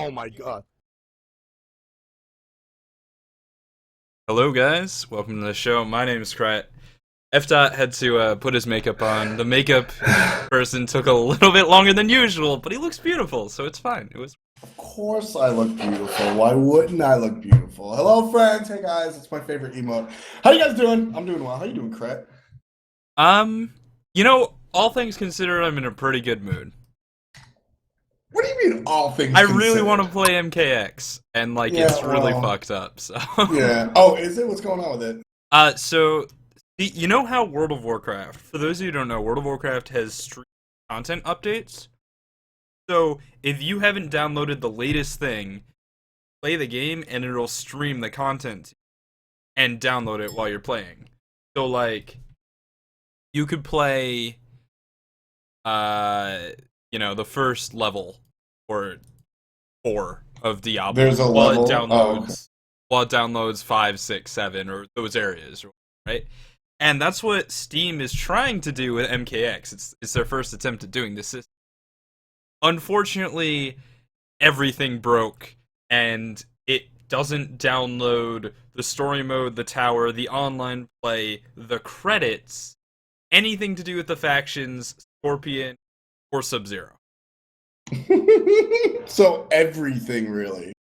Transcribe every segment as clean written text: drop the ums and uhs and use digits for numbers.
Oh my god. Hello, guys. Welcome to the show. My name is Krett. F. had to put his makeup on. The makeup person took a little bit longer than usual, but he looks beautiful, so it's fine. It was. Of course I look beautiful. Why wouldn't I look beautiful? Hello, friends. Hey, guys. It's my favorite emote. How you guys doing? I'm doing well. How you doing, Krett? All things considered, I'm in a pretty good mood. What do you mean, all things I considered? really want to play MKX, and it's really fucked up. So. Yeah. Oh, is it? What's going on with it? You know how World of Warcraft? For those of you who don't know, World of Warcraft has stream content updates. So if you haven't downloaded the latest thing, play the game and it'll stream the content and download it while you're playing. So you could play the first level or 4 of Diablo There's a while level. it downloads while it downloads 5, 6, 7 or those areas, right? And that's what Steam is trying to do with MKX. It's their first attempt at doing this system. Unfortunately, everything broke, and it doesn't download the story mode, the tower, the online play, the credits, anything to do with the factions, Scorpion, or Sub-Zero. So everything, really.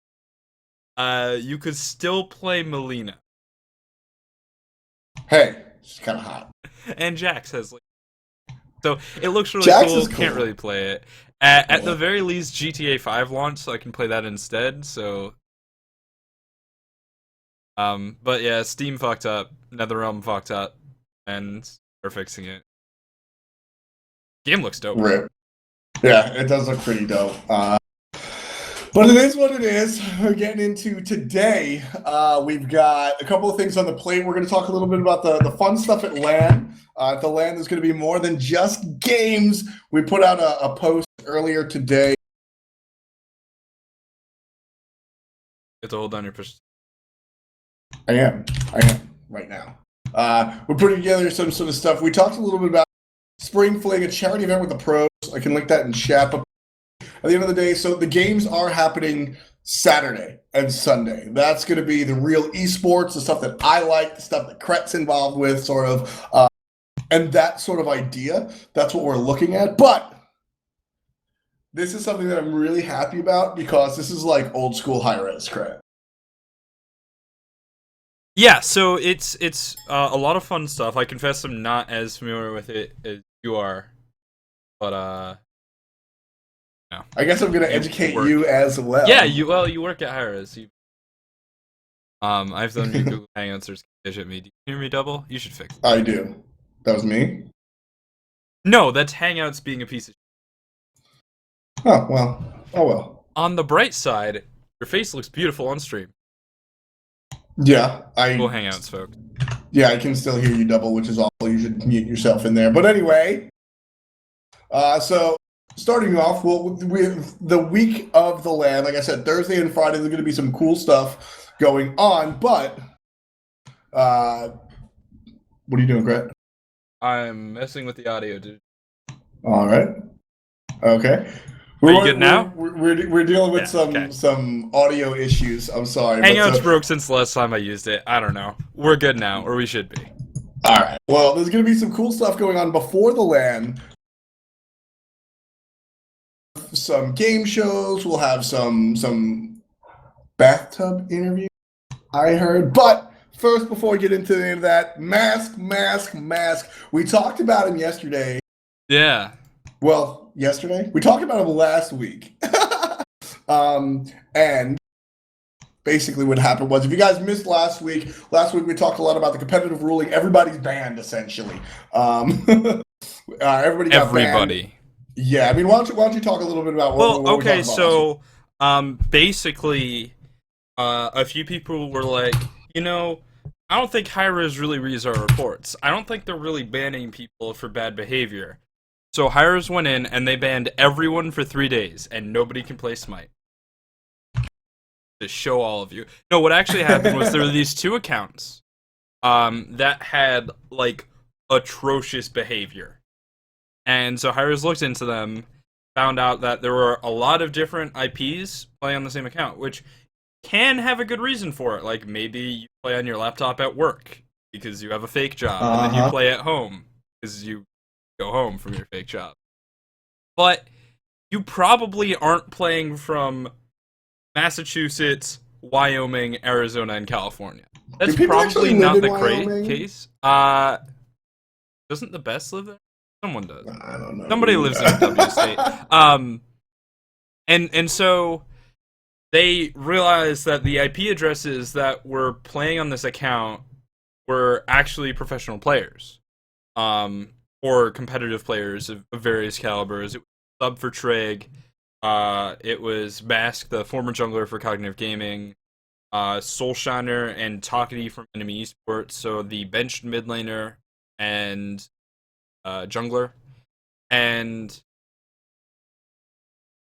You could still play Melina. Hey, she's kind of hot. And Jax has so it looks really Jax cool. is cool. Can't really play it. At the very least, GTA 5 launched, so I can play that instead. So, but yeah, Steam fucked up, NetherRealm fucked up, and they're fixing it. Game looks dope. Rip. Yeah, it does look pretty dope. But it is what it is. We're getting into today. We've got a couple of things on the plate. We're going to talk a little bit about the fun stuff at LAN. At the LAN, there's going to be more than just games. We put out a post earlier today. You have to hold down your push. I am right now. We're putting together some sort of stuff. We talked a little bit about Spring Fling, a charity event with the pros. I can link that in chat. But at the end of the day, so the games are happening Saturday and Sunday. That's going to be the real esports, the stuff that I like, the stuff that Krett's involved with, sort of, and that sort of idea. That's what we're looking at. But this is something that I'm really happy about because this is like old school Hi-Rez, Krett. Yeah, so it's a lot of fun stuff. I confess I'm not as familiar with it as you are, but no. I guess I'm going to educate you as well. Yeah, you work at Hi-Rez. I've done your Google Hangouts or at me. Do you hear me double? You should fix it. I do. That was me? No, that's Hangouts being a piece of shit. Oh, well. Oh, well. On the bright side, your face looks beautiful on stream. Yeah, Cool Hangouts, folks. Yeah, I can still hear you double, which is awful. You should mute yourself in there. But anyway, so starting off, the week of the LAN, like I said, Thursday and Friday, there's going to be some cool stuff going on. But what are you doing, Krett? I'm messing with the audio, dude. All right. Okay. Are you good now? We're dealing with some audio issues. I'm sorry. Hangouts broke since the last time I used it. I don't know. We're good now, or we should be. All right. Well, there's going to be some cool stuff going on before the LAN. Some game shows. We'll have some bathtub interviews, I heard. But first, before we get into any of that, mask. We talked about him yesterday. Yeah. Well, yesterday? We talked about him last week. And basically what happened was, if you guys missed last week we talked a lot about the competitive ruling. Everybody's banned, essentially. Everybody got banned. Yeah, I mean, why don't you talk a little bit about what we okay, so basically, a few people were like, I don't think Hi-Rez really reads our reports. I don't think they're really banning people for bad behavior. So Hi-Rez went in and they banned everyone for 3 days, and nobody can play Smite. To show all of you. No, what actually happened was there were these 2 accounts that had, atrocious behavior. And so Hi-Rez looked into them, found out that there were a lot of different IPs playing on the same account, which can have a good reason for it. Like maybe you play on your laptop at work because you have a fake job, and then you play at home because you go home from your fake job. But you probably aren't playing from Massachusetts, Wyoming, Arizona, and California. That's probably not the case. Doesn't the best live there? Someone does. I don't know. Somebody lives in a W state. And so they realized that the IP addresses that were playing on this account were actually professional players, or competitive players of various calibers. It was Sub for Trig. It was Mask, the former jungler for Cognitive Gaming, Soulshiner and Talkity from Enemy Esports, so the benched mid laner and jungler, and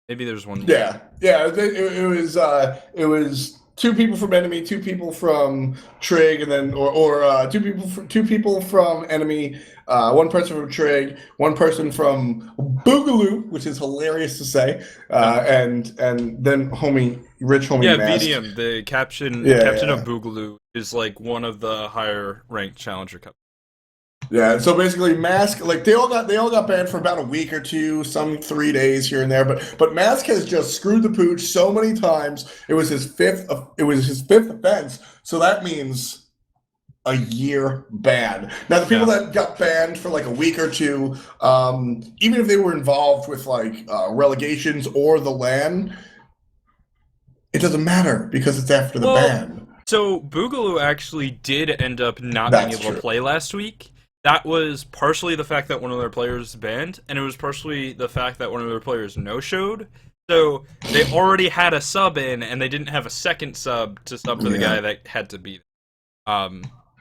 maybe there's one more. Yeah. It was 2 people from Enemy, 2 people from Trig, and then or 2 people from Enemy, 1 person from Trig, 1 person from Boogaloo, which is hilarious to say, and then Rich Homie Mask. VDM, the captain of Boogaloo is like one of the higher ranked Challenger Cup. Yeah, so basically Mask, like they all got banned for about a week or 2, some 3 days here and there, but Mask has just screwed the pooch so many times. It was his fifth offense, so that means a year ban. Now the people that got banned for like a week or 2, even if they were involved with like relegations or the LAN, it doesn't matter because it's after the ban. So Boogaloo actually did end up not being able to play last week. That was partially the fact that one of their players banned, and it was partially the fact that one of their players no-showed. So they already had a sub in, and they didn't have a second sub to sub for the guy that had to be there.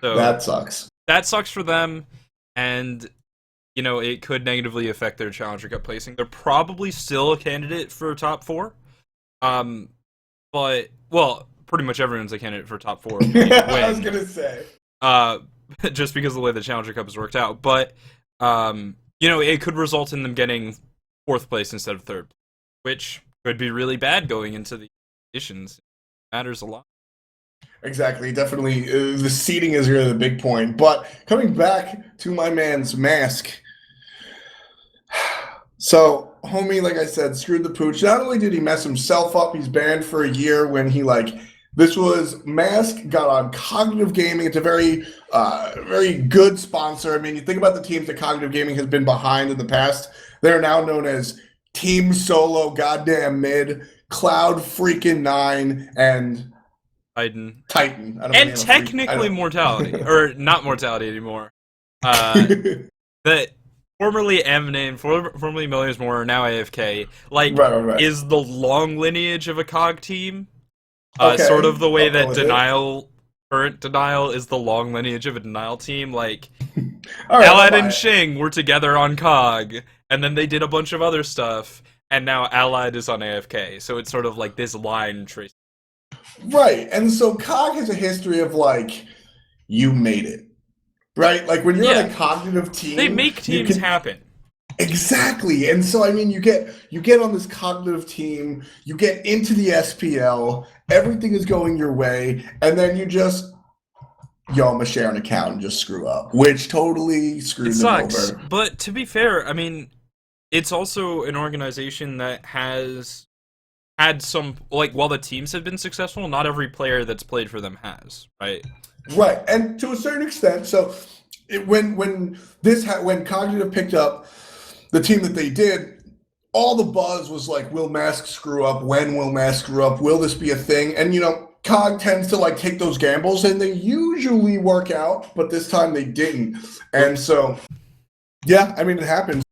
So that sucks. That sucks for them, and it could negatively affect their Challenger Cup placing. They're probably still a candidate for top 4. But pretty much everyone's a candidate for top 4. I was gonna say. Just because of the way the Challenger Cup has worked out. But, it could result in them getting 4th place instead of 3rd, which could be really bad going into the editions. It matters a lot. Exactly, definitely. The seeding is really the big point. But coming back to my man's Mask. So, homie, like I said, screwed the pooch. Not only did he mess himself up, he's banned for a year when he, this was Mask got on Cognitive Gaming. It's a very, very good sponsor. I mean, you think about the teams that Cognitive Gaming has been behind in the past. They're now known as Team Solo, Goddamn Mid, Cloud freaking 9, and Titan. And technically Mortality, or not Mortality anymore. That formerly M-Name, formerly Millionaires More, now AFK, right. Is the long lineage of a COG team. Sort of the way that current Denial is the long lineage of a Denial team. Like, Allied and Shing were together on COG, and then they did a bunch of other stuff, and now Allied is on AFK. So it's sort of like this line trace. Right, and so COG has a history of, you made it. Right? Like, when you're on a cognitive team... They make teams happen. Exactly, and so, I mean, you get on this cognitive team, you get into the SPL, everything is going your way, and then you just, I'm gonna share an account and just screw up, which totally screws them over. But to be fair, I mean, it's also an organization that has had some, while the teams have been successful, not every player that's played for them has, right? Right, and to a certain extent, so when Cognitive picked up the team that they did, all the buzz was like, will Mask screw up? When will Mask screw up? Will this be a thing? And, COG tends to, take those gambles, and they usually work out, but this time they didn't. And so, yeah, I mean, it happens.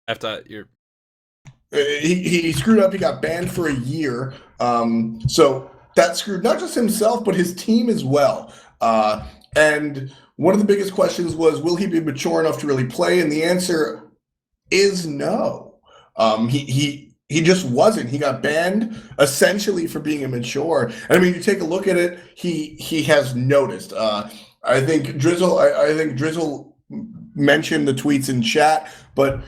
After he screwed up. He got banned for a year. So that screwed not just himself, but his team as well. And one of the biggest questions was, will he be mature enough to really play? And the answer is no. He just wasn't. He got banned essentially for being immature. And I mean, you take a look at it, he has noticed. I think Drizzle mentioned the tweets in chat, but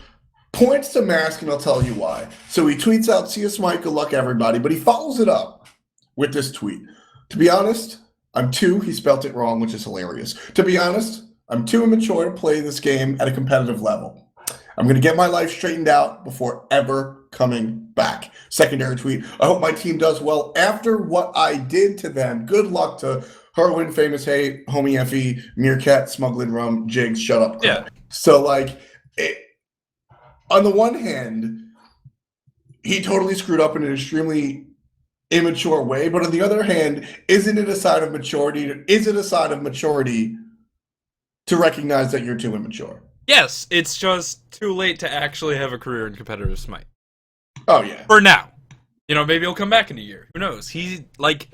points to Mask, and I'll tell you why. So he tweets out, "See you, Smite, good luck, everybody," but he follows it up with this tweet. "To be honest, I'm too," he spelt it wrong, which is hilarious. "To be honest, I'm too immature to play this game at a competitive level. I'm going to get my life straightened out before ever coming back." Secondary tweet, "I hope my team does well after what I did to them. Good luck to Herwin, Famous Hate, Homie Effie, Meerkat, Smuggling Rum, Jigs, Shut Up, Krett." Yeah. So, like, on the one hand, he totally screwed up in an extremely immature way, but on the other hand, isn't it a sign of maturity? Is it a sign of maturity to recognize that you're too immature? Yes, it's just too late to actually have a career in competitive Smite. Oh, yeah. For now. You know, maybe he'll come back in a year. Who knows? He, like,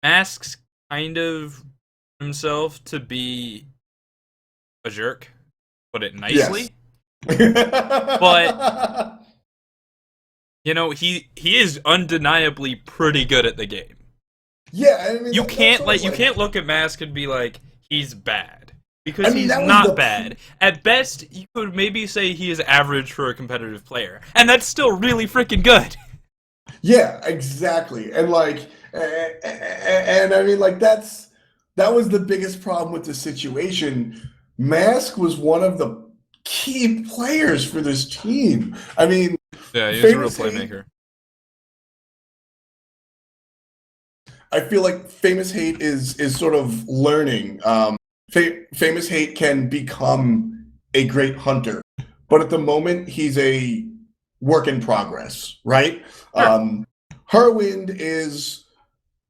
Mask's kind of himself to be a jerk. Put it nicely. Yes. But, you know, he is undeniably pretty good at the game. Yeah, I mean, You can't look at Mask and be like, he's bad. Because I mean, he's not bad. At best, you could maybe say he is average for a competitive player. And that's still really freaking good. Yeah, exactly. And like, and I mean, like, that was the biggest problem with the situation. Mask was one of the key players for this team. I mean, yeah, he's a real playmaker. I feel like Famous Hate is sort of learning. Famous Hate can become a great hunter, but at the moment he's a work in progress, right? Sure. Herwind is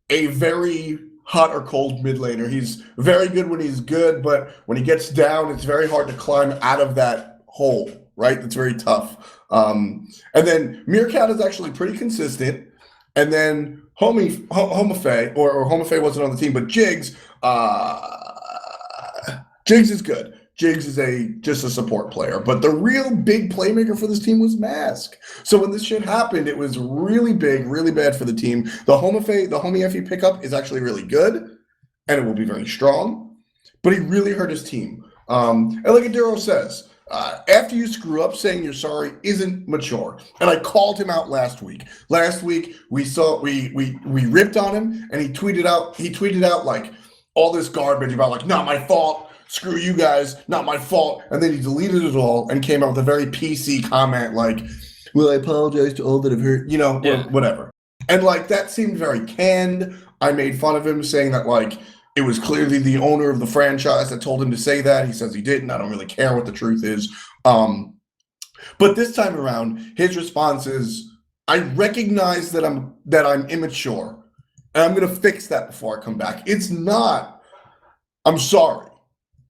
a very hot or cold mid laner. He's very good when he's good, but when he gets down, it's very hard to climb out of that hole, right? It's very tough. And then Meerkat is actually pretty consistent. And then Homifay, or Homifay wasn't on the team, but Jigs, Jigs is good. Jigs is just a support player. But the real big playmaker for this team was Mask. So when this shit happened, it was really big, really bad for the team. The Homie Effie pickup is actually really good, and it will be very strong. But he really hurt his team. And like Aduro says, after you screw up, saying you're sorry isn't mature. And I called him out last week. Last week we ripped on him, and he tweeted out like all this garbage about like, not my fault. Screw you guys, not my fault. And then he deleted it all and came out with a very PC comment like, "Well, I apologize to all that have hurt," you know, whatever. And like, that seemed very canned. I made fun of him, saying that like it was clearly the owner of the franchise that told him to say that. He says he didn't. I don't really care what the truth is. But this time around, his response is, "I recognize that I'm immature, and I'm gonna fix that before I come back." It's not, "I'm sorry,"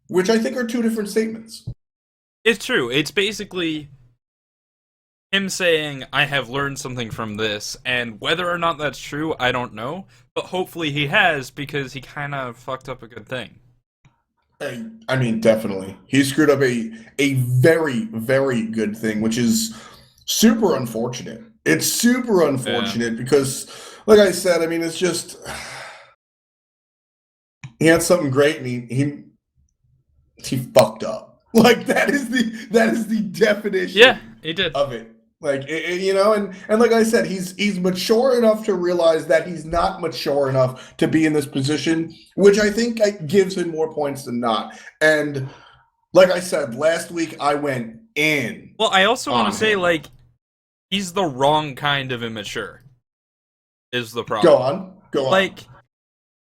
which I think are two different statements. It's true. It's basically him saying, "I have learned something from this," and whether or not that's true, I don't know. But hopefully he has, because he kind of fucked up a good thing. I mean, definitely. He screwed up a very, very good thing, which is super unfortunate. It's super unfortunate because, like I said, I mean, it's just, he had something great and he fucked up. Like, that is the definition he did. of it. Like, you know, and like I said, he's mature enough to realize that he's not mature enough to be in this position, which I think gives him more points than not. And like I said, last week I went in. Well, I also want to say, like, he's the wrong kind of immature, is the problem. Go on. Like,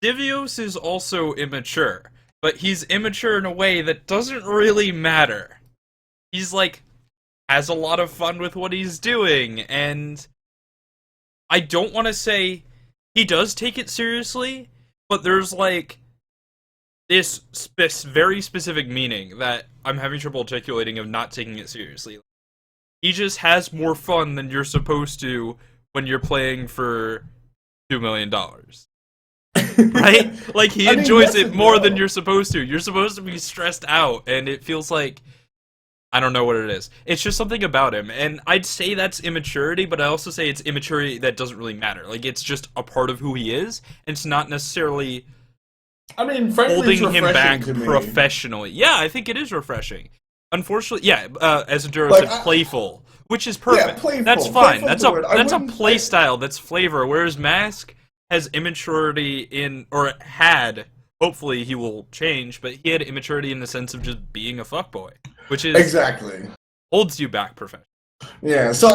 Divios is also immature, but he's immature in a way that doesn't really matter. He's like, has a lot of fun with what he's doing, and I don't want to say he does take it seriously, but there's like this very specific meaning that I'm having trouble articulating of not taking it seriously. He just has more fun than you're supposed to when you're playing for $2 million. Right? Like, he enjoys it more than you're supposed to. You're supposed to be stressed out, and it feels like, I don't know what it is. It's just something about him, and I'd say that's immaturity, but I also say it's immaturity that doesn't really matter. Like, it's just a part of who he is, and it's not necessarily I mean, frankly, it's holding him back refreshing to me. professionally. Yeah, I think it is refreshing. Unfortunately, yeah, as Enduro Like, said, playful, which is perfect. Yeah, playful. That's fine. Playful's That's the word. that's a play style. That's flavor. Whereas Mask has immaturity in, or had. Hopefully, he will change, but he had immaturity in the sense of just being a fuckboy, which is Exactly. holds you back professionally. Yeah, so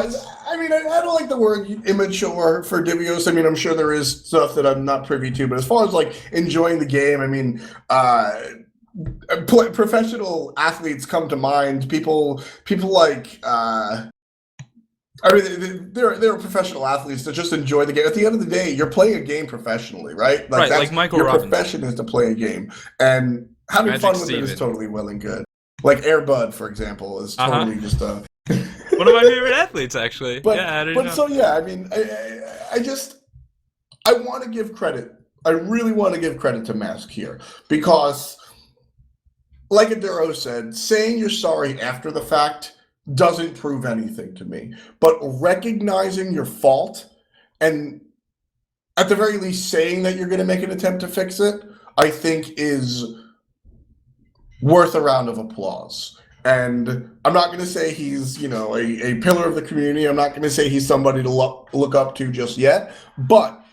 I mean, I don't like the word immature for Divios. I mean, I'm sure there is stuff that I'm not privy to, but as far as like enjoying the game, I mean, professional athletes come to mind. People like, I mean, there are professional athletes that just enjoy the game. At the end of the day, you're playing a game professionally, right? Right, that's, like Michael your Robinson. profession is to play a game, and having Magic fun with Steven. it is totally well and good. Like Airbud, for example, is totally just a. One of my favorite athletes, actually. But, yeah, I didn't but know. so yeah, I mean, I want to give credit. I really want to give credit to Mask here because, like Enduro said, saying you're sorry after the fact doesn't prove anything to me. But recognizing your fault and at the very least saying that you're going to make an attempt to fix it, I think is worth a round of applause. And I'm not going to say he's, you know, a pillar of the community. I'm not going to say he's somebody to look up to just yet, but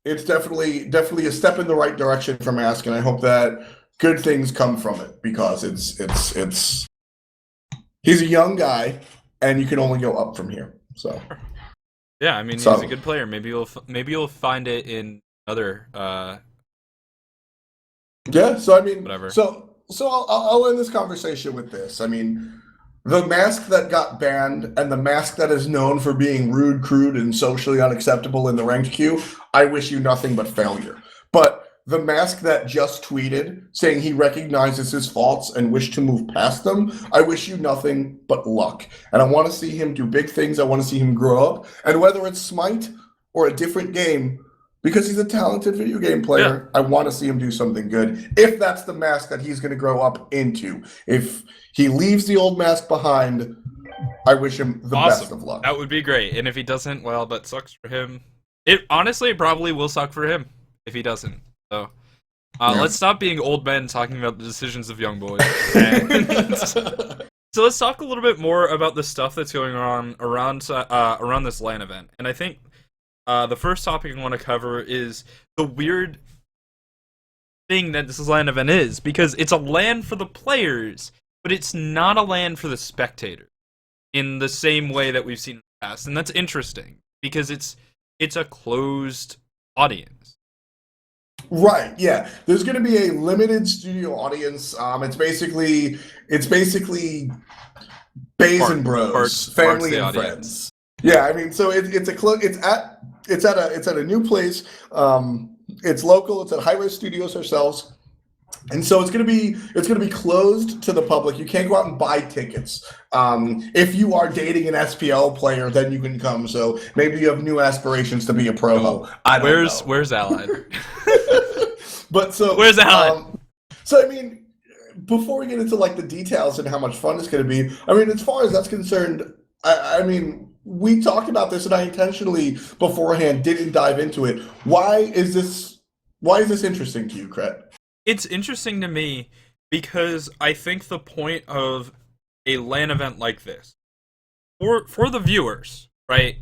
it's definitely a step in the right direction for Mask, and I hope that good things come from it because it's he's a young guy, and you can only go up from here. So yeah, I mean, he's a good player. Maybe you'll find it in other. Yeah. So I mean, whatever. So I'll end this conversation with this. I mean, the Mask that got banned and the Mask that is known for being rude, crude, and socially unacceptable in the ranked queue, I wish you nothing but failure. But the Mask that just tweeted saying he recognizes his faults and wished to move past them, I wish you nothing but luck. And I want to see him do big things. I want to see him grow up. And whether it's Smite or a different game, because he's a talented video game player, I want to see him do something good. If that's the Mask that he's going to grow up into. If he leaves the old Mask behind, I wish him the best of luck. That would be great. And if he doesn't, well, that sucks for him. It honestly probably will suck for him if he doesn't. So let's stop being old men talking about the decisions of young boys. So let's talk a little bit more about the stuff that's going on around this LAN event. And I think the first topic I want to cover is the weird thing that this LAN event is, because it's a LAN for the players, but it's not a LAN for the spectators in the same way that we've seen in the past. And that's interesting because it's a closed audience. Right, yeah. There's going to be a limited studio audience. It's basically Bays and Bros, family and friends. Yeah, I mean, so it's at a new place. It's local. It's at Hi-Rez Studios ourselves, and so it's gonna be closed to the public. You can't go out and buy tickets. If you are dating an SPL player, then you can come. So maybe you have new aspirations to be a pro. Oh, I don't know. Where's Allied? But so where's Allied? So I mean, before we get into like the details and how much fun it's going to be, I mean, as far as that's concerned, I mean, we talked about this, and I intentionally beforehand didn't dive into it. Why is this interesting to you, Krett? It's interesting to me because I think the point of a LAN event like this, for the viewers, right?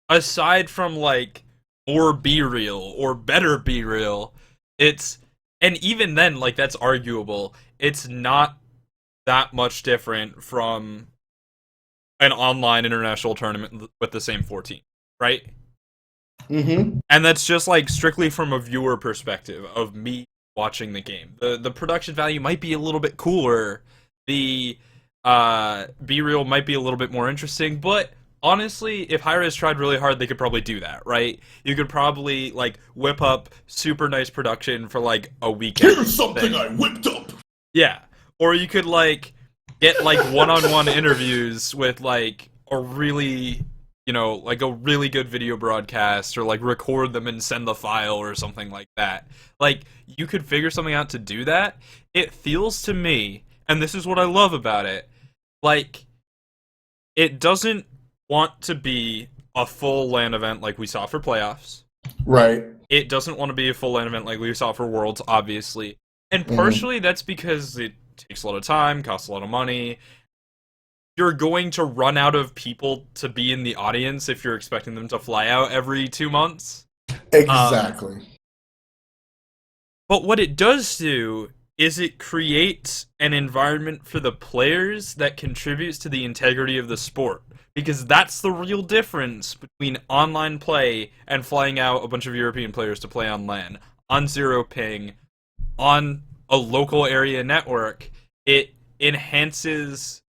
Aside from like more B-Real or better B-Real, and even then, like, that's arguable. It's not that much different from an online international tournament with the same 14, right? Mm-hmm. And that's just like strictly from a viewer perspective of me watching the game. The production value might be a little bit cooler. The B-Real might be a little bit more interesting, but honestly, if Hi-Rez tried really hard, they could probably do that, right? You could probably like whip up super nice production for like a weekend. Here's something I whipped up. Yeah, or you could like get like one-on-one interviews with like a really, you know, like a really good video broadcast, or like record them and send the file or something like that. Like, you could figure something out to do that. It feels to me, and this is what I love about it, like, it doesn't want to be a full LAN event like we saw for playoffs. Right. it doesn't want to be a full LAN event like we saw for Worlds, obviously. And partially that's because it takes a lot of time, costs a lot of money. You're going to run out of people to be in the audience if you're expecting them to fly out every 2 months. Exactly. But what it does do is it creates an environment for the players that contributes to the integrity of the sport. Because that's the real difference between online play and flying out a bunch of European players to play on LAN, on zero ping, on a local area network. It enhances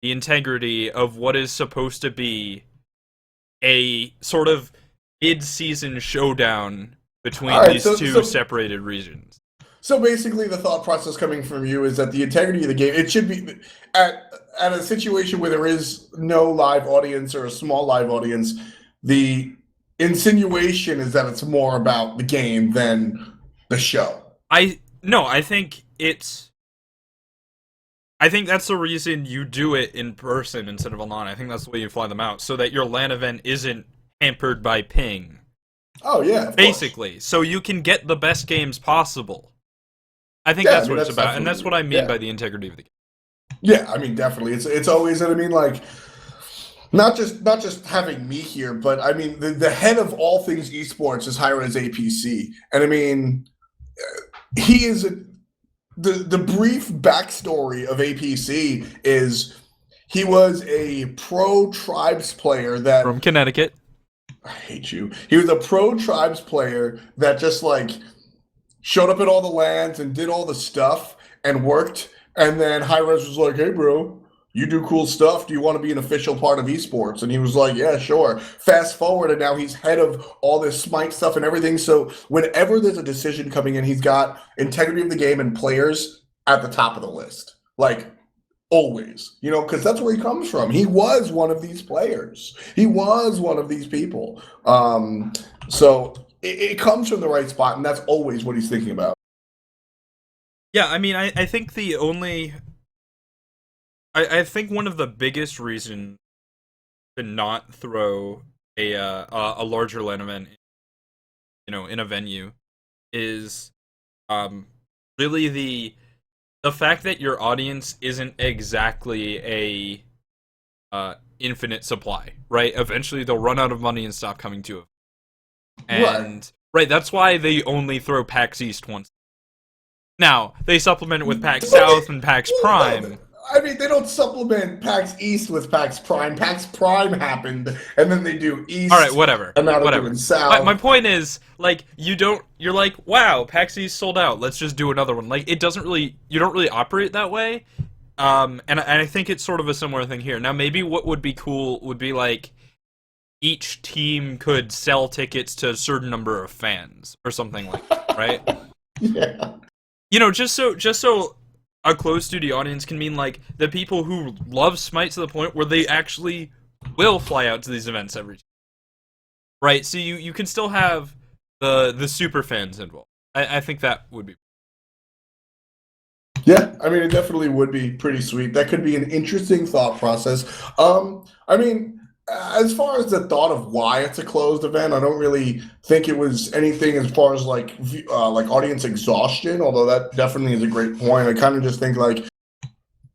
the integrity of what is supposed to be a sort of mid-season showdown between these two separated regions. So basically, the thought process coming from you is that the integrity of the game, it should be at a situation where there is no live audience or a small live audience, the insinuation is that it's more about the game than the show. I think that's the reason you do it in person instead of online. I think that's the way you fly them out, so that your LAN event isn't hampered by ping. Oh yeah, basically, so you can get the best games possible. I think that's what it's about, and that's what I mean by the integrity of the game. Yeah, I mean, definitely. It's always, and I mean, like, not just having me here, but I mean, the head of all things esports is Hi-Rez APC, and I mean, he is the brief backstory of APC is he was a pro tribes player that from Connecticut. I hate you. He was a pro tribes player that just like showed up at all the lands and did all the stuff and worked. And then Hi-Rez was like, "Hey, bro, you do cool stuff. Do you want to be an official part of esports?" And he was like, "Yeah, sure." Fast forward, and now he's head of all this Smite stuff and everything. So whenever there's a decision coming in, he's got integrity of the game and players at the top of the list. Like, always, you know, because that's where he comes from. He was one of these players. He was one of these people. So it comes from the right spot, and that's always what he's thinking about. Yeah, I mean, I think the only... I think one of the biggest reasons to not throw a larger LAN event, in a venue, is really the fact that your audience isn't exactly a infinite supply, right? Eventually, they'll run out of money and stop coming to it. And right, that's why they only throw PAX East once. Now they supplement it with PAX South and PAX Prime. I mean, they don't supplement PAX East with PAX Prime. PAX Prime happened, and then they do East. All right, whatever. And now they're doing South. My point is, like, you're like, wow, PAX East sold out. Let's just do another one. Like, you don't really operate that way. And I think it's sort of a similar thing here. Now, maybe what would be cool would be like each team could sell tickets to a certain number of fans or something like that, right? Yeah. Just so a closed studio audience can mean like the people who love Smite to the point where they actually will fly out to these events every time. Right? So you can still have the super fans involved. I think that would be. Yeah, I mean, it definitely would be pretty sweet. That could be an interesting thought process. I mean, as far as the thought of why it's a closed event, I don't really think it was anything as far as like audience exhaustion. Although that definitely is a great point. I kind of just think like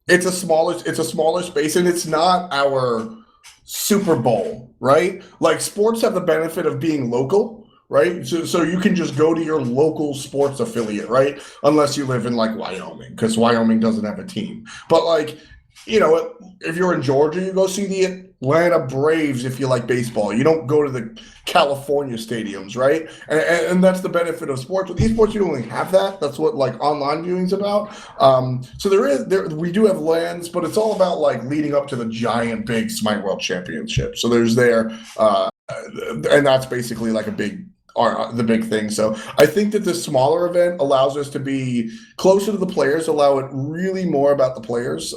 it's a smaller space, and it's not our Super Bowl, right? Like sports have the benefit of being local. Right, so you can just go to your local sports affiliate, right? Unless you live in like Wyoming, because Wyoming doesn't have a team. But like, if you're in Georgia, you go see the Atlanta Braves if you like baseball. You don't go to the California stadiums, right? And that's the benefit of sports. With esports, you don't really have that. That's what like online viewing's about. So we do have LANs, but it's all about like leading up to the giant big Smite World Championship. So there's and that's basically like the big thing. So I think that this smaller event allows us to be closer to the players, allow it really more about the players.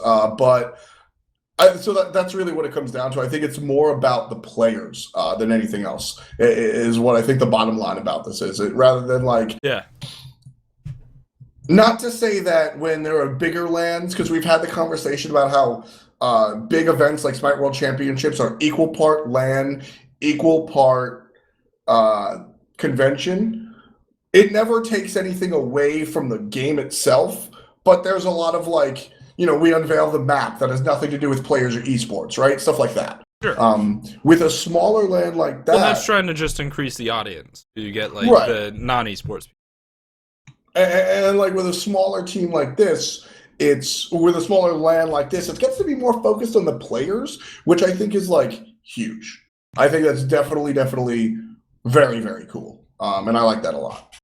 So that's really what it comes down to. I think it's more about the players than anything else is what I think the bottom line about this is. Rather than like, yeah. Not to say that when there are bigger LANs, because we've had the conversation about how big events like Smite World Championships are equal part LAN, equal part convention. It never takes anything away from the game itself, but there's a lot of like, we unveil the map that has nothing to do with players or esports, right? Stuff like that. Sure. With a smaller land like that, well, that's trying to just increase the audience. You get like the non-esports people. And like with a smaller team like this, with a smaller land like this, it gets to be more focused on the players, which I think is like huge. I think that's definitely very, very cool. And I like that a lot.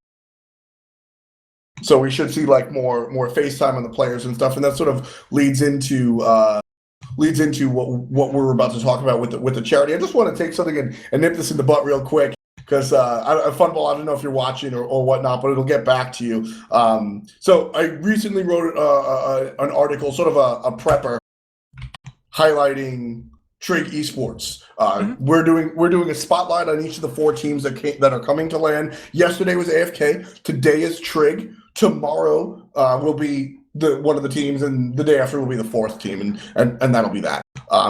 So we should see like more FaceTime on the players and stuff, and that sort of leads into what we're about to talk about with the charity. I just want to take something and nip this in the butt real quick. Because Funball, I don't know if you're watching or whatnot, but it'll get back to you. So I recently wrote an article, sort of a prepper, highlighting Trig Esports. We're doing a spotlight on each of the 4 teams that are coming to LAN. Yesterday was AFK. Today is Trig. Tomorrow will be one of the teams, and the day after will be the 4th team, and that'll be that.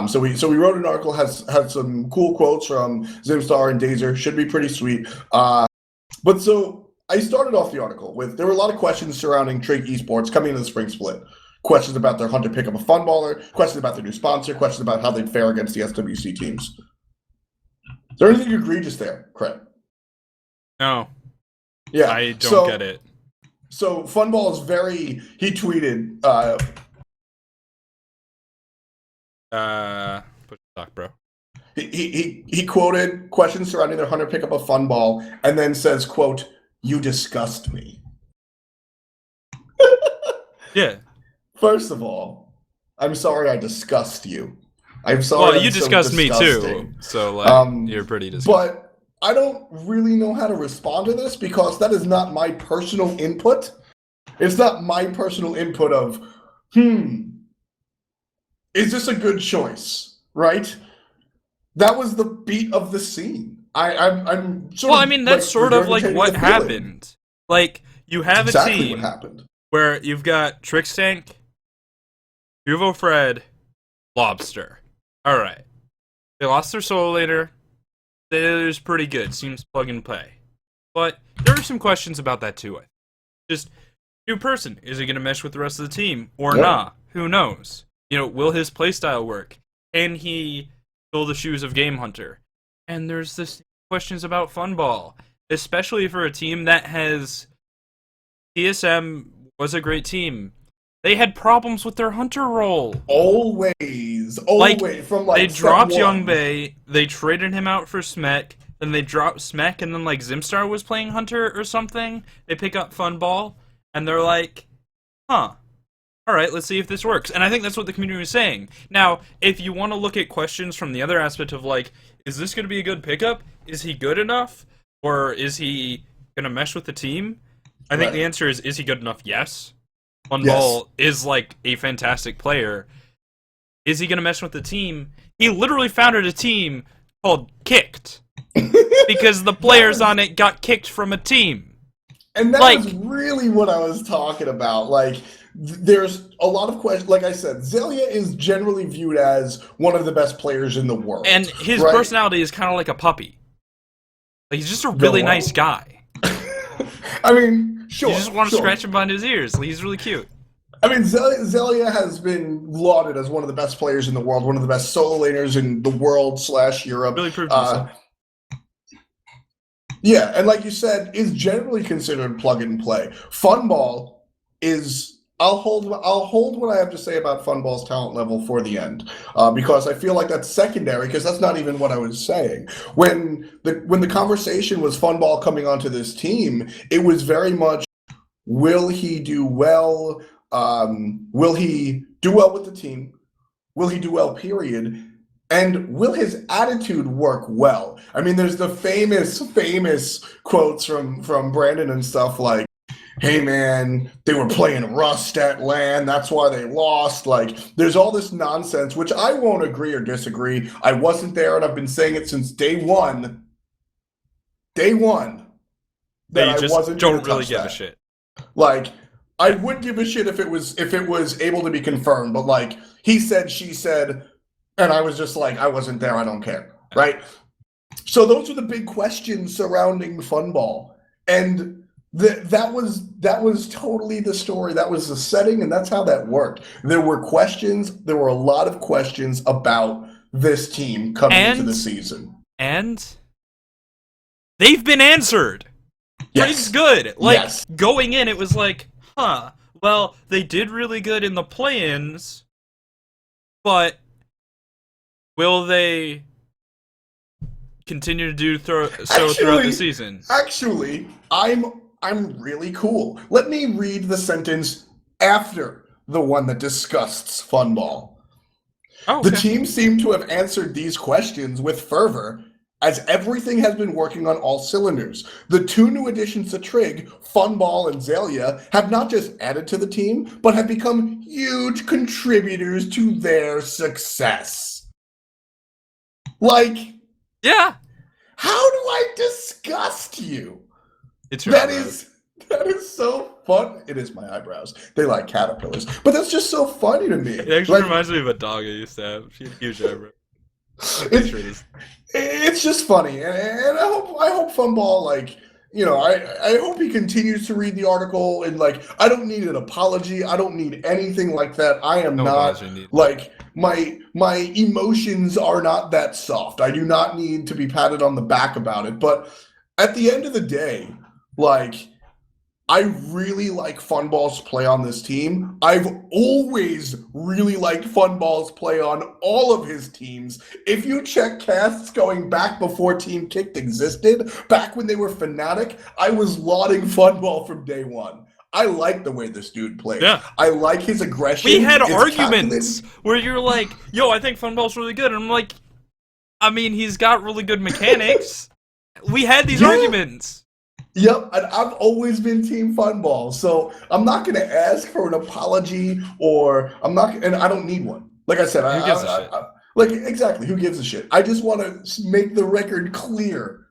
So we wrote an article, had some cool quotes from Zimstar and Dazer. Should be pretty sweet. But so I started off the article there were a lot of questions surrounding Trig Esports coming into the spring split. Questions about their hunter pickup a fun baller, questions about their new sponsor, questions about how they'd fare against the SWC teams. Is there anything egregious there, Krett? No. Yeah. I don't get it. So Funball is he tweeted push stock, bro. He quoted questions surrounding their hunter pickup of Funball, and then says, quote, "You disgust me." Yeah. First of all, I'm sorry I disgust you. I'm sorry. Well, you disgust me too. So like, you're pretty disgusting. But I don't really know how to respond to this because that is not my personal input. It's not my personal input of, is this a good choice? Right? That was the beat of the scene. I'm sort well, of, I mean, that's sort of like what happened. Like, you have exactly a team what happened. Where you've got Trixtank, Uvo Fred, Lawbster. Alright. They lost their solo later. It was pretty good. Seems plug and play. But there are some questions about that too. Just, new person. Is he going to mesh with the rest of the team? Or not? Who knows? Will his playstyle work? Can he fill the shoes of Game Hunter? And there's this questions about Funball. Especially for a team that has... TSM was a great team. They had problems with their hunter role. Always. They dropped Youngbei, they traded him out for Smek, then they dropped Smek, and then like Zimstar was playing hunter or something. They pick up Funball, and they're like, alright, let's see if this works. And I think that's what the community was saying. Now, if you want to look at questions from the other aspect of like, is this going to be a good pickup? Is he good enough? Or is he going to mesh with the team? I think the answer is he good enough? Yes. Funball is like a fantastic player. Is he going to mesh with the team? He literally founded a team called Kicked. Because the players on it got kicked from a team. And that was really what I was talking about. Like, there's a lot of questions. Like I said, Xaliea is generally viewed as one of the best players in the world. And his personality is kind of like a puppy. Like, he's just a really nice guy. I mean, sure. You just want to scratch him behind his ears. He's really cute. I mean, Xaliea has been lauded as one of the best players in the world, one of the best solo laners in the world / Europe. Really proved himself. Yeah, and like you said, is generally considered plug and play. Funball is. I'll hold what I have to say about Funball's talent level for the end, because I feel like that's secondary, because that's not even what I was saying. When the conversation was Funball coming onto this team, it was very much, will he do well? Will he do well with the team? Will he do well, period? And will his attitude work well? I mean, there's the famous quotes from Brandon and stuff like, hey man, they were playing Rust at LAN, that's why they lost. Like, there's all this nonsense, which I won't agree or disagree. I wasn't there, and I've been saying it since day one. That I wasn't don't really give a shit. Like, I would give a shit if it was able to be confirmed, but like, he said, she said, and I was just like, I wasn't there, I don't care, right? So those are the big questions surrounding Funball, and that was totally the story. That was the setting, and that's how that worked. There were questions. There were a lot of questions about this team coming into the season, and they've been answered. Yes. Pretty good. Like, Yes. going in, it was like, huh, well, they did really good in the play-ins, but will they continue to do throughout the season? Actually, I'm really cool. Let me read the sentence after the one that discussed Funball. Oh, okay. The team seemed to have answered these questions with fervor, as everything has been working on all cylinders. The 2 new additions to Trig, Funball and Xaliea, have not just added to the team, but have become huge contributors to their success. Like, yeah. How do I disgust you? It's your eyebrows. That is so fun. It is my eyebrows. They like caterpillars. But that's just so funny to me. It actually reminds me of a dog I used to have. She had huge eyebrows. It's just funny. And I hope Funball, like, you know, I hope he continues to read the article, and like, I don't need an apology. I don't need anything like that. I am not like, my emotions are not that soft. I do not need to be patted on the back about it. But at the end of the day, like, I really like Funball's play on this team. I've always really liked Funball's play on all of his teams. If you check casts going back before Team Kicked existed, back when they were Fnatic, I was lauding Funball from day one. I like the way this dude plays. Yeah. I like his aggression. We had arguments where you're like, yo, I think Funball's really good. And I'm like, I mean, he's got really good mechanics. We had these arguments. Yep, and I've always been Team Funball, so I'm not going to ask for an apology, or and I don't need one. Like I said, who gives a shit? Like, exactly, who gives a shit? I just want to make the record clear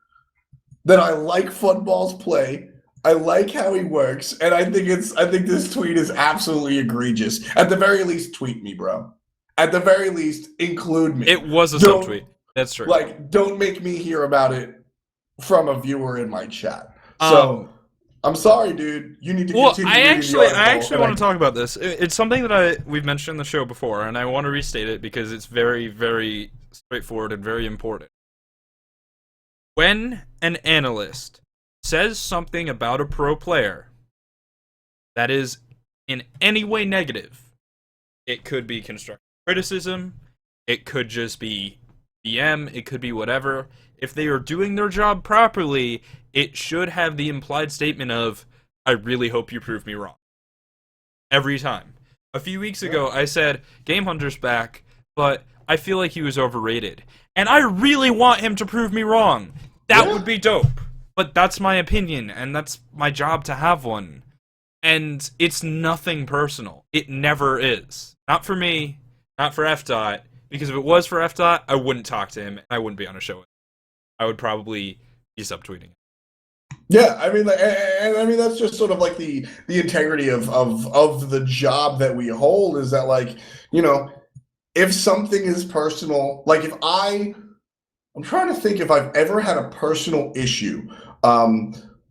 that I like Funball's play. I like how he works, and I think this tweet is absolutely egregious. At the very least, tweet me, bro. At the very least, include me. It was a subtweet. That's true. Like, don't make me hear about it from a viewer in my chat. So, I'm sorry, dude. You need to continue reading the article. I actually want to talk about this. It's something that we've mentioned in the show before, and I want to restate it because it's very, very straightforward and very important. When an analyst says something about a pro player that is in any way negative, it could be constructive criticism, it could just be BM, it could be whatever. If they are doing their job properly, it should have the implied statement of, I really hope you prove me wrong. Every time. A few weeks ago, I said, Game Hunter's back, but I feel like he was overrated. And I really want him to prove me wrong. That would be dope. But that's my opinion, and that's my job to have one. And it's nothing personal. It never is. Not for me, not for F. Because if it was for F. I wouldn't talk to him, and I wouldn't be on a show. I would probably be subtweeting. Yeah, I mean, and I mean that's just sort of like the integrity of the job that we hold, is that, like, you know, if something is personal, like if I'm trying to think if I've ever had a personal issue.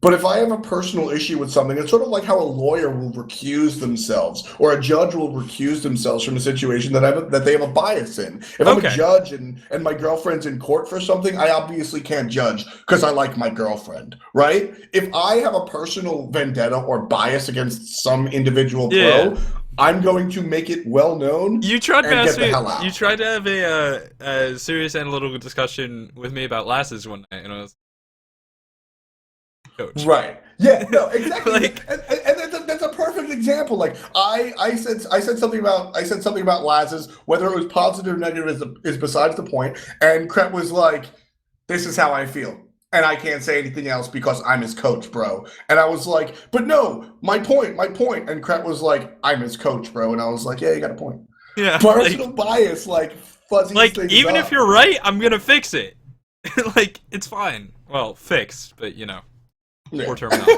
But if I have a personal issue with something, it's sort of like how a lawyer will recuse themselves, or a judge will recuse themselves from a situation that they have a bias in. If I'm a judge and my girlfriend's in court for something, I obviously can't judge because I like my girlfriend, right? If I have a personal vendetta or bias against some individual pro, I'm going to make it well known. You tried to get the hell out. You tried to have a serious analytical discussion with me about lasses one night, and I was coach. Right. Yeah. No. Exactly. and that's a perfect example. Like I said something about lasses. Whether it was positive or negative is besides the point. And Krett was like, "This is how I feel, and I can't say anything else because I'm his coach, bro." And I was like, "But no, my point." And Krett was like, "I'm his coach, bro." And I was like, "Yeah, you got a point." Yeah. Personal bias, like fuzzy. Like, even if you're right, I'm gonna fix it. Like, it's fine. Well, fixed, but you know. Poor terminology.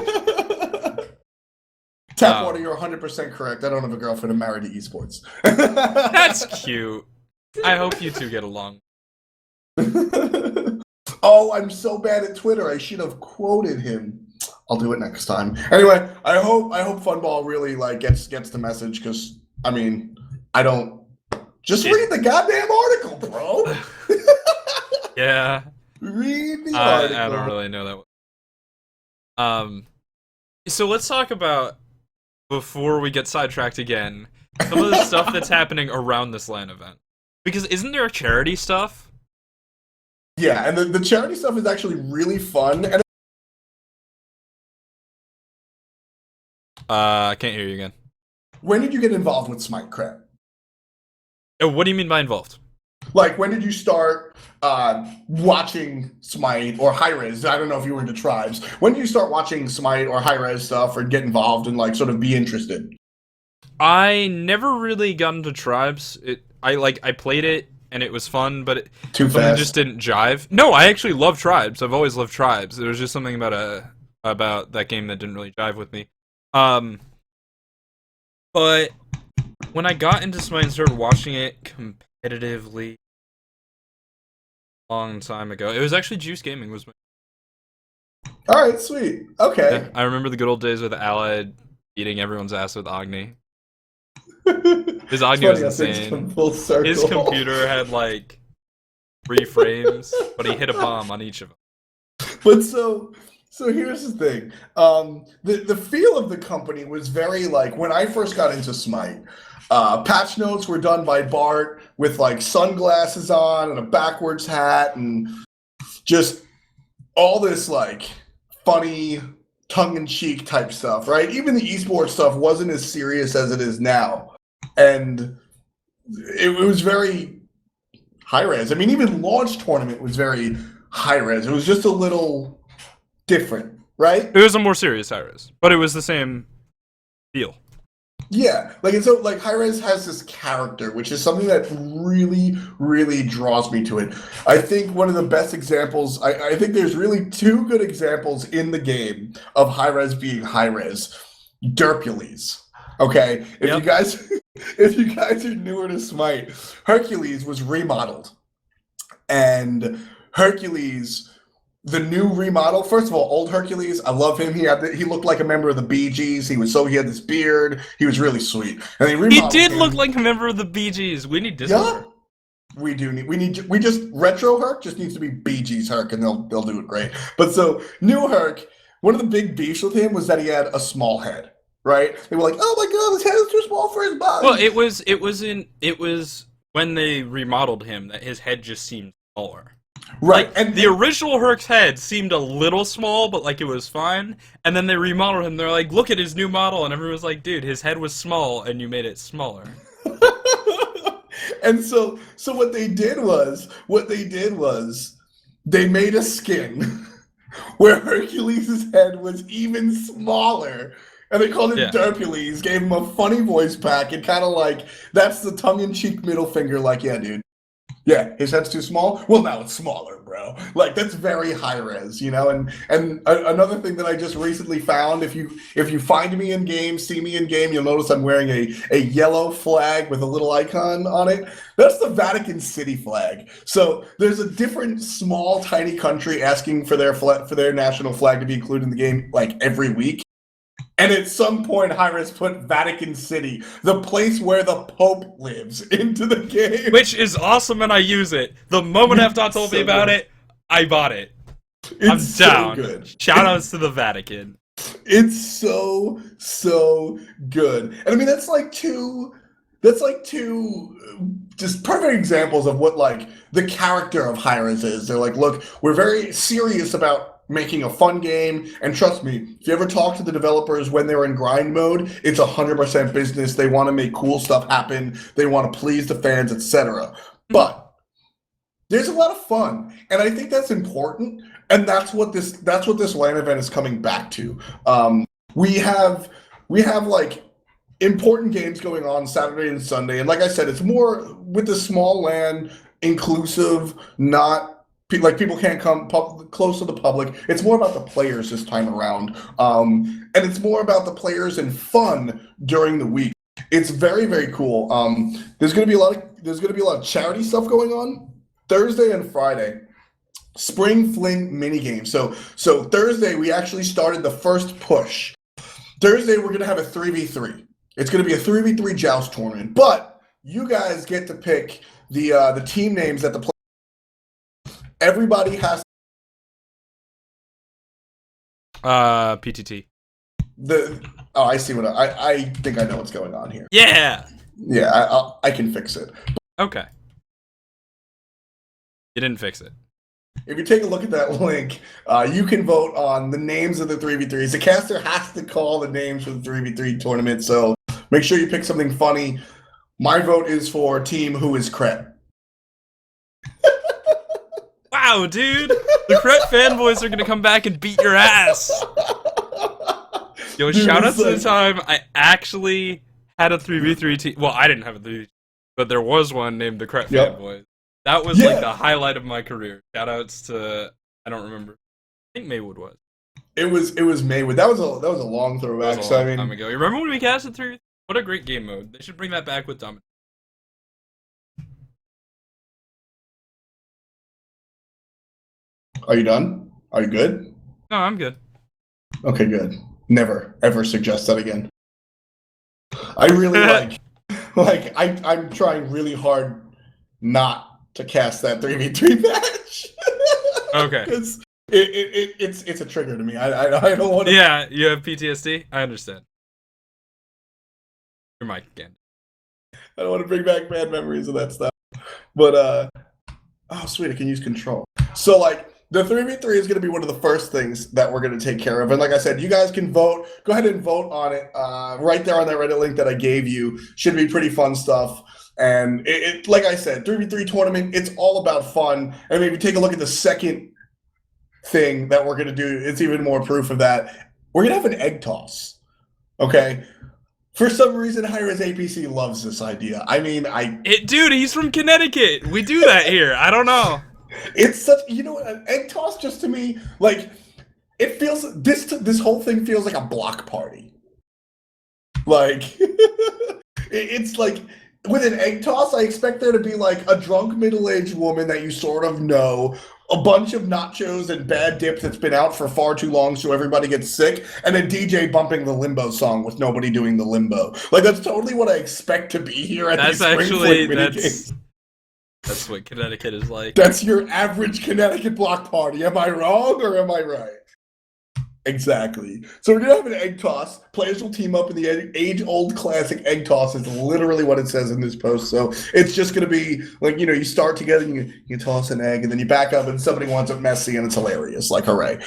Tapwater, you're 100% correct. I don't have a girlfriend. I'm married to esports. That's cute. I hope you two get along. Oh, I'm so bad at Twitter. I should have quoted him. I'll do it next time. Anyway, I hope Funball really like gets the message, because I mean, I don't just read the goddamn article, bro. Yeah. Read the article. I don't really know that. So let's talk about, before we get sidetracked again, some of the stuff that's happening around this LAN event. Because isn't there charity stuff? Yeah, and the charity stuff is actually really fun. And I can't hear you again. when did you get involved with Smite, Krett? Oh, what do you mean by involved? Like, when did you start watching Smite or Hi-Rez? I don't know if you were into tribes. When did you start watching Smite or Hi-Rez stuff, or get involved and like sort of be interested? I never really got into tribes. I played it and it was fun, but something just didn't jive. No, I actually love tribes. I've always loved tribes. There was just something about that game that didn't really jive with me. But when I got into Smite and started watching it competitively a long time ago, it was actually Juice Gaming was my... All right, sweet. Okay. Yeah, I remember the good old days with Allied beating everyone's ass with Agni. His Agni was insane. Full circle. His computer had like 3 frames, but he hit a bomb on each of them. But so here's the thing. The feel of the company was very like, when I first got into Smite, patch notes were done by Bart with like sunglasses on and a backwards hat and just all this like funny tongue-in-cheek type stuff, right? Even the esports stuff wasn't as serious as it is now. And it was very high-res. I mean, even launch tournament was very high-res. It was just a little different, right? It was a more serious Hi-Rez, but it was the same feel. Yeah, like, and so like Hi-Rez has this character, which is something that really, really draws me to it. I think one of the best examples, I think there's really 2 good examples in the game of Hi-Rez being Hi-Rez. Derpules. Okay, if you guys are newer to Smite, Hercules was remodeled, and Hercules, the new remodel. First of all, old Hercules, I love him. He looked like a member of the Bee Gees. He had this beard. He was really sweet. And he did look like a member of the Bee Gees. We need Discord. Yeah, we just retro Herc just needs to be Bee Gees Herc, and they'll do it great. But so new Herc, one of the big beefs with him was that he had a small head. Right? They were like, "Oh my god, his head is too small for his body." Well, it was when they remodeled him that his head just seemed smaller. Right. Like, and the original Herc's head seemed a little small, but like it was fine. And then they remodeled him. They're like, "Look at his new model," and everyone was like, "Dude, his head was small, and you made it smaller." And so what they did was they made a skin where Hercules' head was even smaller. And they called it Derpules, gave him a funny voice pack, and kind of like, that's the tongue-in-cheek middle finger, like, yeah, dude. Yeah, his head's too small? Well, now it's smaller, bro. Like, that's very high-res, you know? And another thing that I just recently found, if you find me in-game, see me in-game, you'll notice I'm wearing a yellow flag with a little icon on it. That's the Vatican City flag. So there's a different small, tiny country asking for their national flag to be included in the game, like, every week. And at some point, Hi-Rez put Vatican City, the place where the Pope lives, into the game. Which is awesome, and I use it. The moment F.12 told me about it, I bought it. I'm down. So good. Shoutouts to the Vatican. It's so good. And I mean, that's like two just perfect examples of what like the character of Hi-Rez is. They're like, look, we're very serious about making a fun game, and trust me, if you ever talk to the developers when they're in grind mode, it's 100% business. They want to make cool stuff happen. They want to please the fans, etc. But there's a lot of fun, and I think that's important, and that's what this LAN event is coming back to. We have like important games going on Saturday and Sunday, and like I said, it's more with the small LAN, inclusive, not like people can't come close to the public. It's more about the players this time around, and it's more about the players and fun during the week. It's very, very cool. There's going to be a lot of charity stuff going on Thursday and Friday. Spring Fling minigame. So Thursday, we actually started the first push. Thursday, we're going to have a 3v3. It's going to be a 3v3 joust tournament. But you guys get to pick the team names that the play. Everybody has PTT. I see what I think I know what's going on here. Yeah. Yeah, I can fix it. Okay. You didn't fix it. If you take a look at that link, you can vote on the names of the 3v3s. The caster has to call the names for the 3v3 tournament, so make sure you pick something funny. My vote is for team who is Krett. Wow, dude! The Krett fanboys are gonna come back and beat your ass! Yo, Dude, shout out to like... the time I actually had a 3v3 team. Well, I didn't have a 3v3, but there was one named the Krett fanboys. That was like the highlight of my career. Shout outs to, I don't remember. I think Maywood was. It was Maywood. That was a long throwback. That was a long time ago. You remember when we casted 3v3? What a great game mode. They should bring that back with Domination. Are you done? Are you good? No, I'm good. Okay, good. Never, ever suggest that again. I really I'm trying really hard not to cast that 3v3 match. Okay. Because it's a trigger to me. I don't want to... Yeah, you have PTSD? I understand. Your mic again. I don't want to bring back bad memories of that stuff. But, oh, sweet, I can use control. So, like, the 3v3 is going to be one of the first things that we're going to take care of. And like I said, you guys can vote. Go ahead and vote on it right there on that Reddit link that I gave you. Should be pretty fun stuff. And like I said, 3v3 tournament, it's all about fun. And if you take a look at the second thing that we're going to do, it's even more proof of that. We're going to have an egg toss. Okay? For some reason, Hi-Rez APC loves this idea. I mean, dude, he's from Connecticut. We do that here. I don't know. It's such, an egg toss just to me, like, it feels, this whole thing feels like a block party. Like, it's like, with an egg toss, I expect there to be, like, a drunk middle-aged woman that you sort of know, a bunch of nachos and bad dip that's been out for far too long so everybody gets sick, and a DJ bumping the Limbo song with nobody doing the Limbo. Like, that's totally what I expect to be here at these Spring Fling minigames. That's what Connecticut is like. That's your average Connecticut block party. Am I wrong or am I right? Exactly. So we're going to have an egg toss. Players will team up in the age-old classic egg toss is literally what it says in this post. So it's just going to be like, you start together, you toss an egg, and then you back up and somebody wants it messy, and it's hilarious. Like, hooray.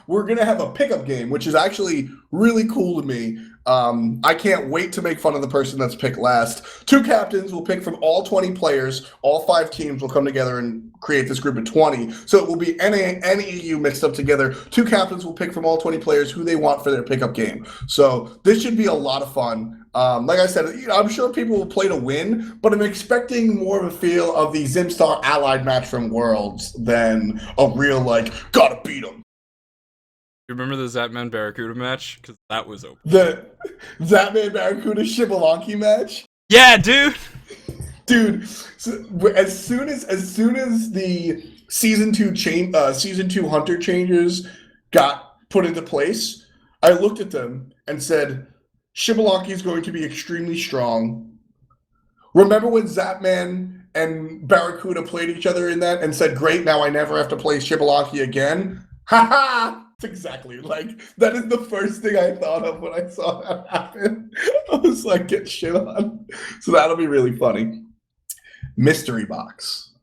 We're going to have a pickup game, which is actually really cool to me. I can't wait to make fun of the person that's picked last. 2 captains will pick from all 20 players. All 5 teams will come together and create this group of 20. So it will be NA and EU mixed up together. 2 captains will pick from all 20 players who they want for their pickup game. So this should be a lot of fun. Like I said, I'm sure people will play to win, but I'm expecting more of a feel of the Zimstar Allied match from Worlds than a real, like, gotta beat them. You remember the Zapman Barracuda match? Because that was open. The Zapman Barracuda Shibalonki match? Yeah, dude! Dude, so as soon as the season 2 hunter changes got put into place, I looked at them and said, Shibalonki is going to be extremely strong. Remember when Zapman and Barracuda played each other in that and said, great, now I never have to play Shibalonki again? Ha ha! It's exactly like, that is the first thing I thought of when I saw that happen. I was like, get shit on. So that'll be really funny. Mystery box.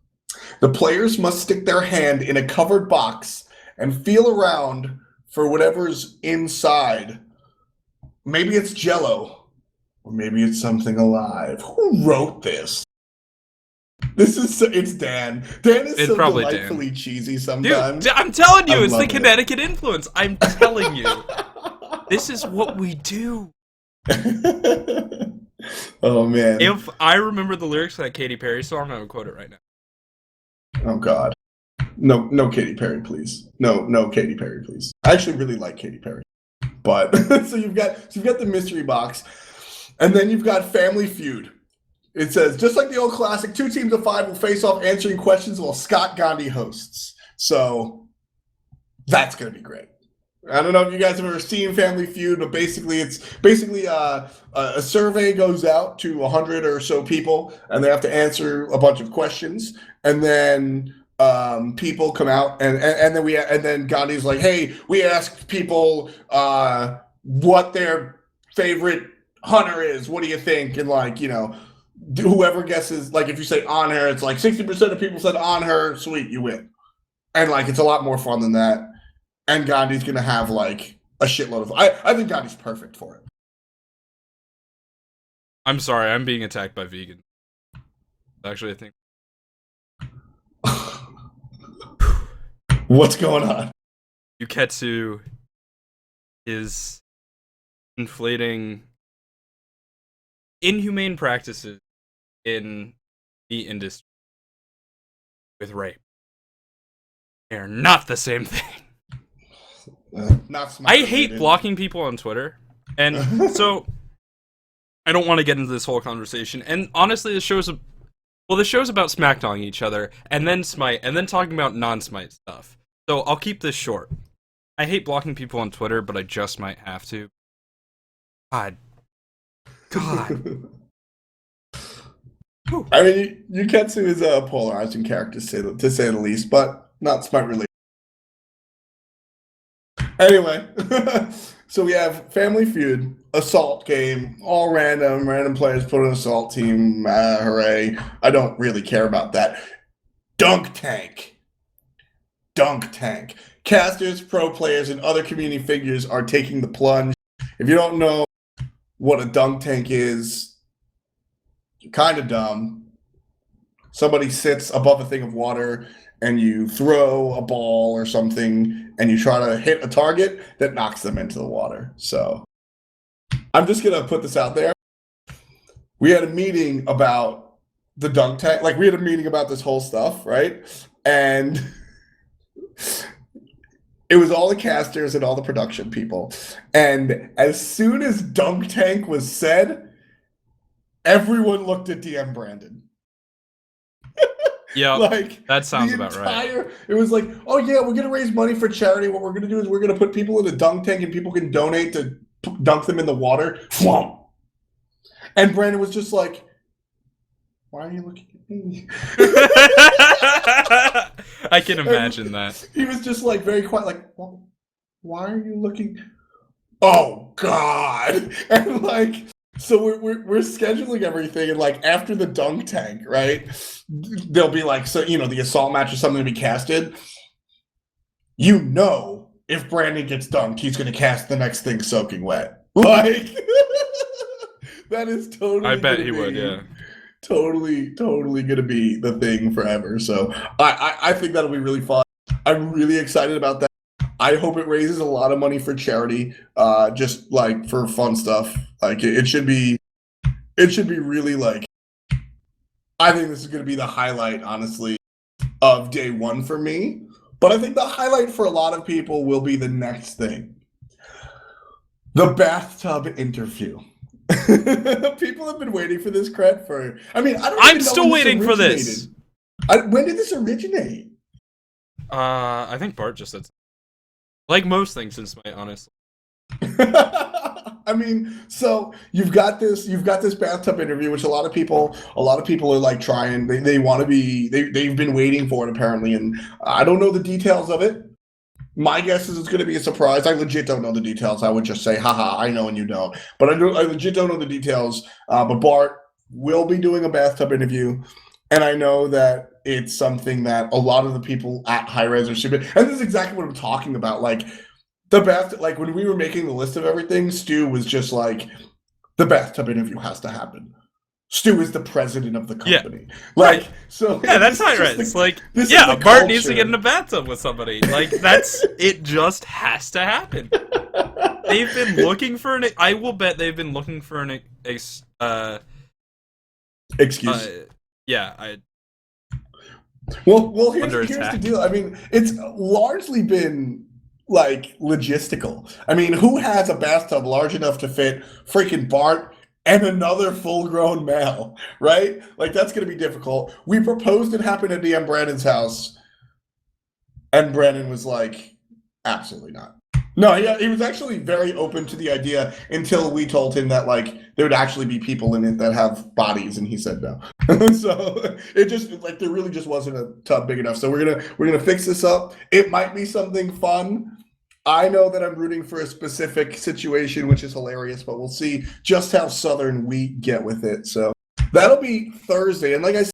The players must stick their hand in a covered box and feel around for whatever's inside. Maybe it's Jell-O, or maybe it's something alive. Who wrote this? It's Dan. Dan is so delightfully cheasy sometimes. Dude, I'm telling you, it's the Connecticut influence. I'm telling you. This is what we do. Oh, man. If I remember the lyrics to that Katy Perry song, I would quote it right now. Oh, God. No Katy Perry, please. No Katy Perry, please. I actually really like Katy Perry. But, so you've got the mystery box, and then you've got Family Feud. It says, just like the old classic, 2 teams of 5 will face off answering questions while Scott Gandhi hosts. So that's going to be great. I don't know if you guys have ever seen Family Feud, but basically it's a survey goes out to 100 or so people, and they have to answer a bunch of questions, and then people come out, and then Gandhi's like, hey, we asked people what their favorite hunter is. What do you think? And like, you know, whoever guesses, like if you say on her, it's like 60% of people said on her, sweet, you win. And like it's a lot more fun than that. And Gandhi's gonna have like a shitload of I think Gandhi's perfect for it. I'm sorry, I'm being attacked by vegans. Actually, I think What's going on? Kretuhtuh is inflating inhumane practices in the industry with rape. They are not the same thing. Not smart. I hate blocking people on Twitter, and so I don't want to get into this whole conversation. And honestly, the show's about smackdowning each other, and then Smite, and then talking about non-Smite stuff. So I'll keep this short. I hate blocking people on Twitter, but I just might have to. God. I mean, Kretuhtuh is a polarizing character, to say the least, but not Smite related. Anyway, so we have Family Feud, Assault game, all random players put an Assault team, hooray. I don't really care about that. Dunk Tank. Casters, pro players, and other community figures are taking the plunge. If you don't know what a dunk tank is, you're kind of dumb. Somebody sits above a thing of water and you throw a ball or something and you try to hit a target that knocks them into the water. So I'm just going to put this out there. We had a meeting about the dunk tank. Like, we had a meeting about this whole stuff, right? And it was all the casters and all the production people. And as soon as dunk tank was said, everyone looked at DM Brandon. Yeah, like, that sounds about right. It was like, oh yeah, we're gonna raise money for charity. What we're gonna do is we're gonna put people in a dunk tank and people can donate to dunk them in the water. And Brandon was just like, "Why are you looking at me?" I can imagine that. He was just like very quiet, like, well, "Why are you looking?" Oh God! And like. So we're scheduling everything, and like after the dunk tank, right? There'll be like, so you know, the assault match or something to be casted. You know, if Brandon gets dunked, he's going to cast the next thing soaking wet. Like that is totally. I bet he would, yeah. Totally going to be the thing forever. So I think that'll be really fun. I'm really excited about that. I hope it raises a lot of money for charity, just like for fun stuff. Like it should be really like. I think this is going to be the highlight, honestly, of day one for me. But I think the highlight for a lot of people will be the next thing: the bathtub interview. People have been waiting for this, Krett. I'm still waiting for this. When did this originate? I think Bart just said. Like most things in Smite, honestly. I mean, so you've got this bathtub interview, which a lot of people are like trying. They want to be. They've been waiting for it apparently, and I don't know the details of it. My guess is it's going to be a surprise. I legit don't know the details. I would just say, haha, I know and you don't. But I legit don't know the details. But Bart will be doing a bathtub interview, and I know that it's something that a lot of the people at Hi-Rez are super. And this is exactly what I'm talking about. Like the bathtub, like when we were making the list of everything, Stu was just like, the bathtub interview has to happen. Stu is the president of the company. Yeah. Like, right. So yeah, that's Hi-Rez. Like, yeah, Bart needs to get in a bathtub with somebody. Like, it just has to happen. They've been looking for I will bet they've been looking for an excuse. Yeah, Well, here's the deal. I mean, it's largely been like logistical. I mean, who has a bathtub large enough to fit freaking Bart, and another full-grown male, right? Like, that's going to be difficult. We proposed it happened at DM Brandon's house, and Brandon was like, absolutely not. No, he was actually very open to the idea until we told him that, like, there would actually be people in it that have bodies, and he said no. So it just, like, there really just wasn't a tub big enough. So we're gonna fix this up. It might be something fun. I know that I'm rooting for a specific situation, which is hilarious, but we'll see just how southern we get with it. So that'll be Thursday, and like I said,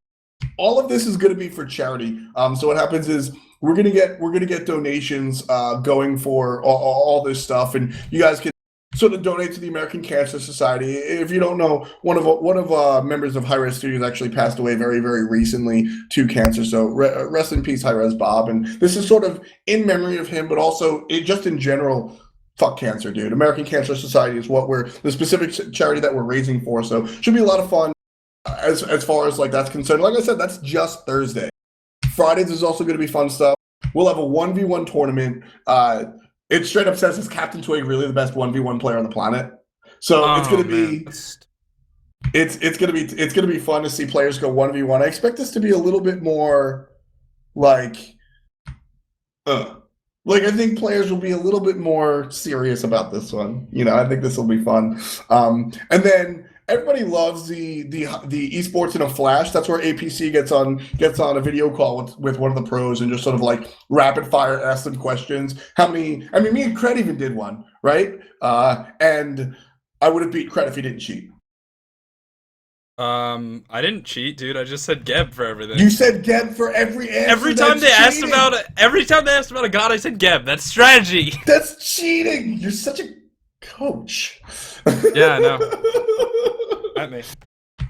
all of this is going to be for charity. So what happens is we're gonna get donations going for all this stuff, and you guys can sort of donate to the American Cancer Society. If you don't know, one of members of Hi-Rez Studios actually passed away very, very recently to cancer. So rest in peace, Hi-Rez Bob. And this is sort of in memory of him, but also just in general. Fuck cancer, dude. American Cancer Society is what the specific charity that we're raising for. So should be a lot of fun as far as like that's concerned. Like I said, that's just Thursday. Fridays is also going to be fun stuff. We'll have a 1v1 tournament. It straight up says, is Captain Twig really the best 1v1 player on the planet? So it's going to be it's going to be fun to see players go 1v1. I expect this to be a little bit more like I think players will be a little bit more serious about this one. You know, I think this will be fun. And then everybody loves the esports in a flash. That's where APC gets on a video call with one of the pros and just sort of like rapid fire ask them questions. How many? I mean, me and Krett even did one, right? And I would have beat Krett if he didn't cheat. I didn't cheat, dude. I just said Geb for everything. You said Geb for every answer. Every time they asked about a god, I said Geb. That's strategy. That's cheating. You're such a coach. Yeah, I know. At me.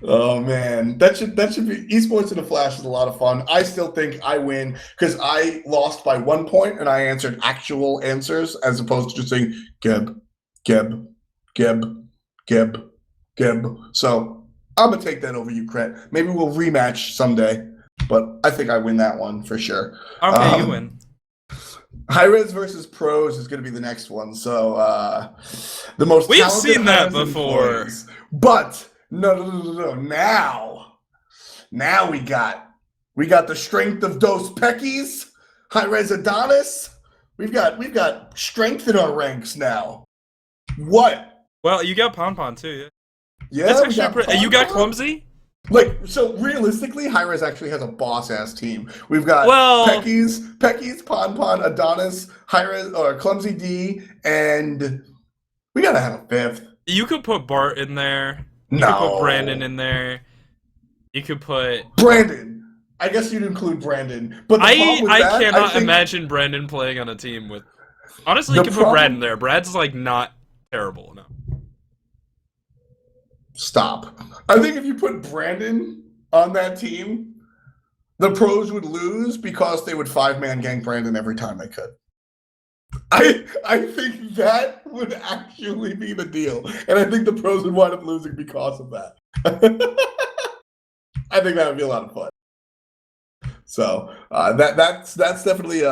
Oh man, that should be esports in a flash is a lot of fun. I still think I win because I lost by 1 point and I answered actual answers as opposed to just saying Geb, Geb, Geb, Geb, Geb. So I'm gonna take that over you, Krett. Maybe we'll rematch someday, but I think I win that one for sure. Okay, you win. Hi-Rez versus pros is going to be the next one. So the most we've seen that before, but no. Now we got the strength of Dos Peckies, Hi-Rez Adonis. We've got strength in our ranks now. What? Well, you got Pon too. Yeah, that's actually you got Clumsy. Like, so realistically, Hi-Rez actually has a boss-ass team. We've got Peckies, Pon, Adonis, Hi-Rez, or Clumsy D, and we gotta have a fifth. You could put Bart in there. You could put Brandon in there. You could put Brandon. I guess you'd include Brandon. But I cannot imagine Brandon playing on a team with. Honestly, you could put Brad in there. Brad's like not terrible. No. Stop. I think if you put Brandon on that team, the pros would lose because they would 5-man gang Brandon every time they could. I think that would actually be the deal. And I think the pros would wind up losing because of that. I think that would be a lot of fun. So that's definitely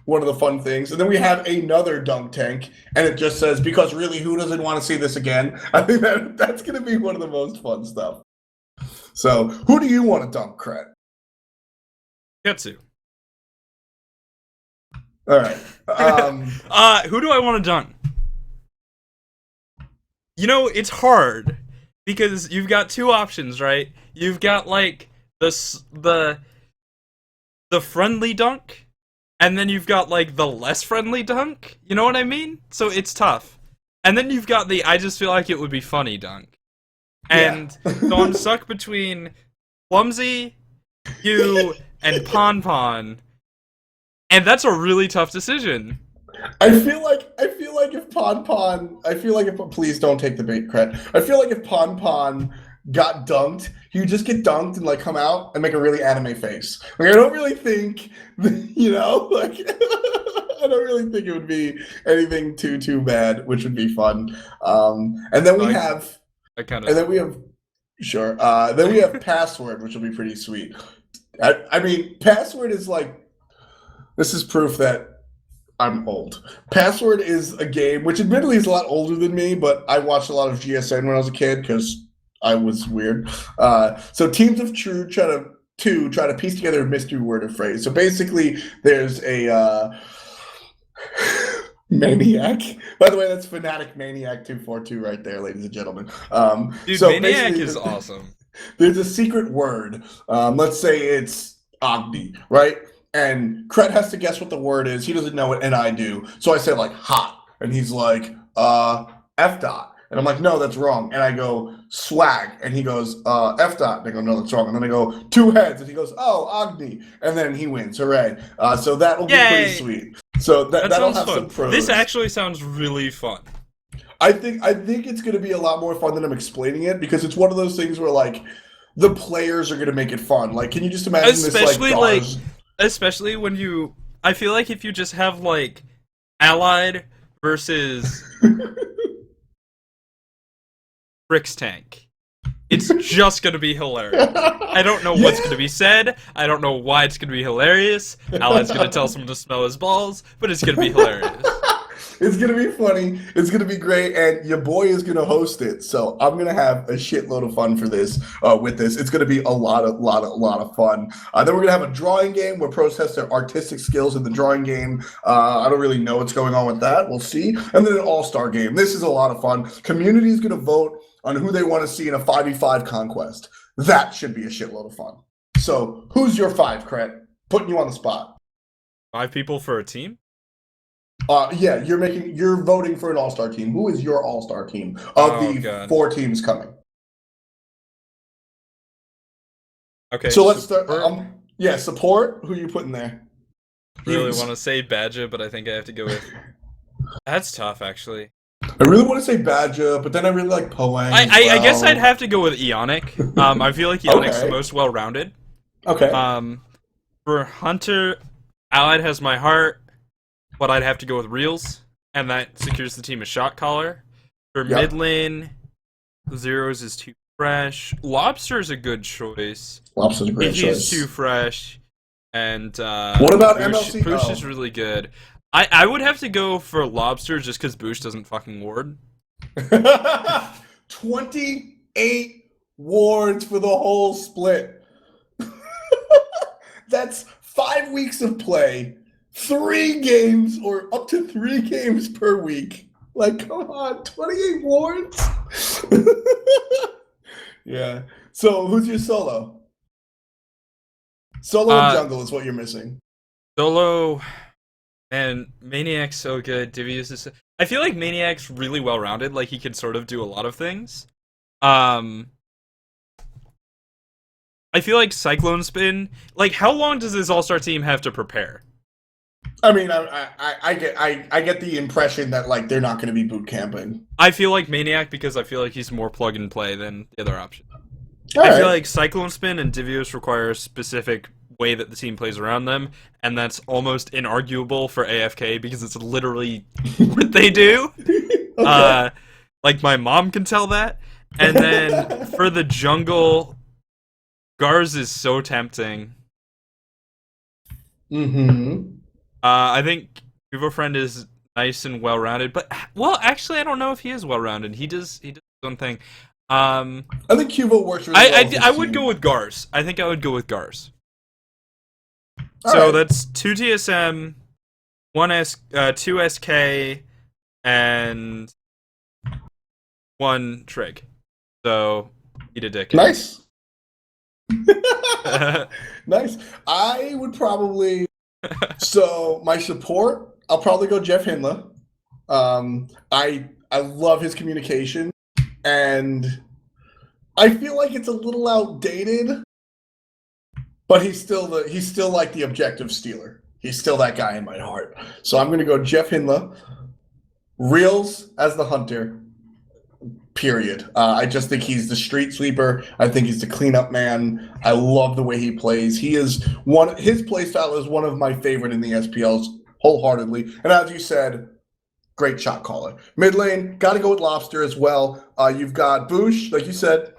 one of the fun things. And then we have another dunk tank, and it just says, because really, who doesn't want to see this again? I think that's going to be one of the most fun stuff. So who do you want to dunk, Krett? Kretuhtuh. All right. Who do I want to dunk? You know, it's hard because you've got two options, right? You've got like the friendly dunk, and then you've got like the less friendly dunk. You know what I mean? So it's tough. And then you've got the I just feel like it would be funny dunk. And so I'm stuck between Clumsy, you, and Pon. And that's a really tough decision. I feel like if please don't take the bait, Krett. I feel like if Pon got dunked, he would just get dunked and like come out and make a really anime face. Like I don't really think, you know, like I don't really think it would be anything too bad, which would be fun. And then we have Password, which will be pretty sweet. I mean, Password is like, this is proof that I'm old. Password is a game which admittedly is a lot older than me, but I watched a lot of GSN when I was a kid because I was weird. So Teams of True try to piece together a mystery word or phrase. So basically, there's a Maniakk. By the way, that's Fanatic Maniakk 242 right there, ladies and gentlemen. Dude, so Maniakk is awesome. There's a secret word. Let's say it's Agni, right? And Krett has to guess what the word is. He doesn't know it, and I do. So I say like hot, and he's like F dot, and I'm like, no, that's wrong. And I go swag, and he goes F dot, and I go, no, that's wrong. And then I go two heads, and he goes, oh, Agni, and then he wins. Hooray! So that will be pretty sweet. So that'll have some pros. This actually sounds really fun. I think it's going to be a lot more fun than I'm explaining it, because it's one of those things where like the players are going to make it fun. Like, can you just imagine especially when you, I feel like if you just have like Allied versus Bricks Tank, it's just going to be hilarious. I don't know what's going to be said. I don't know why it's going to be hilarious. Allied's going to tell someone to smell his balls, but it's going to be hilarious. It's going to be funny. It's going to be great. And your boy is going to host it. So I'm going to have a shitload of fun for this, with this. It's going to be a lot of fun. Then we're going to have a drawing game where pros test their artistic skills in the drawing game. I don't really know what's going on with that. We'll see. And then an all-star game. This is a lot of fun. Community is going to vote on who they want to see in a 5v5 conquest. That should be a shitload of fun. So who's your 5, Krett? Putting you on the spot. 5 people for a team? Yeah, you're voting for an all-star team. Who is your all-star team of the 4 teams coming? Okay, so let's start. Support. Who are you putting there? Really want to say Badger, but I think I have to go with. That's tough, actually. I really want to say Badger, but then I really like Poang. I guess I'd have to go with Eonic. I feel like Eonic's the most well-rounded. Okay. For Hunter, Allied has my heart. But I'd have to go with Realzx, and that secures the team a shot caller. For mid lane, Zeros is too fresh. Lawbster's a good choice. Lawbster's a great choice. He's too fresh. And what about MLC? Boosh is really good. I would have to go for Lawbster just because Boosh doesn't fucking ward. 28 wards for the whole split. That's 5 weeks of play. 3 games or up to 3 games per week. Like, come on, 28 wards? Yeah. So, who's your solo? Solo and jungle is what you're missing. Solo, and Maniakk's so good. Divius is. I feel like Maniakk's really well rounded. Like, he can sort of do a lot of things. I feel like Cyclone Spin. Like, how long does this all-star team have to prepare? I mean, I get the impression that like they're not going to be boot camping. I feel like Maniakk because I feel like he's more plug and play than the other option. I feel like Cyclone Spin and Divius require a specific way that the team plays around them, and that's almost inarguable for AFK because it's literally what they do. Okay. Like my mom can tell that. And then for the jungle, Dagarz is so tempting. Mm-hmm. I think Cuvo Friend is nice and well-rounded, but well, actually, I don't know if he is well-rounded. He does his own thing. I think Cuvo works really well. I would go with Dagarz. I think I would go with Dagarz. So that's 2 TSM, 2 SK, and 1 Trig. So eat a dick. Nice. Nice. I would probably. So my support, I'll probably go Jeff Hindla. I love his communication, and I feel like it's a little outdated, but he's still like the objective stealer. He's still that guy in my heart. So I'm gonna go Jeff Hindla, Realzx as the hunter. Period. I just think he's the street sweeper. I think he's the cleanup man. I love the way he plays. His play style is one of my favorite in the SPLs wholeheartedly. And as you said, great shot caller. Mid lane, got to go with Lawbster as well. You've got Boosh, like you said.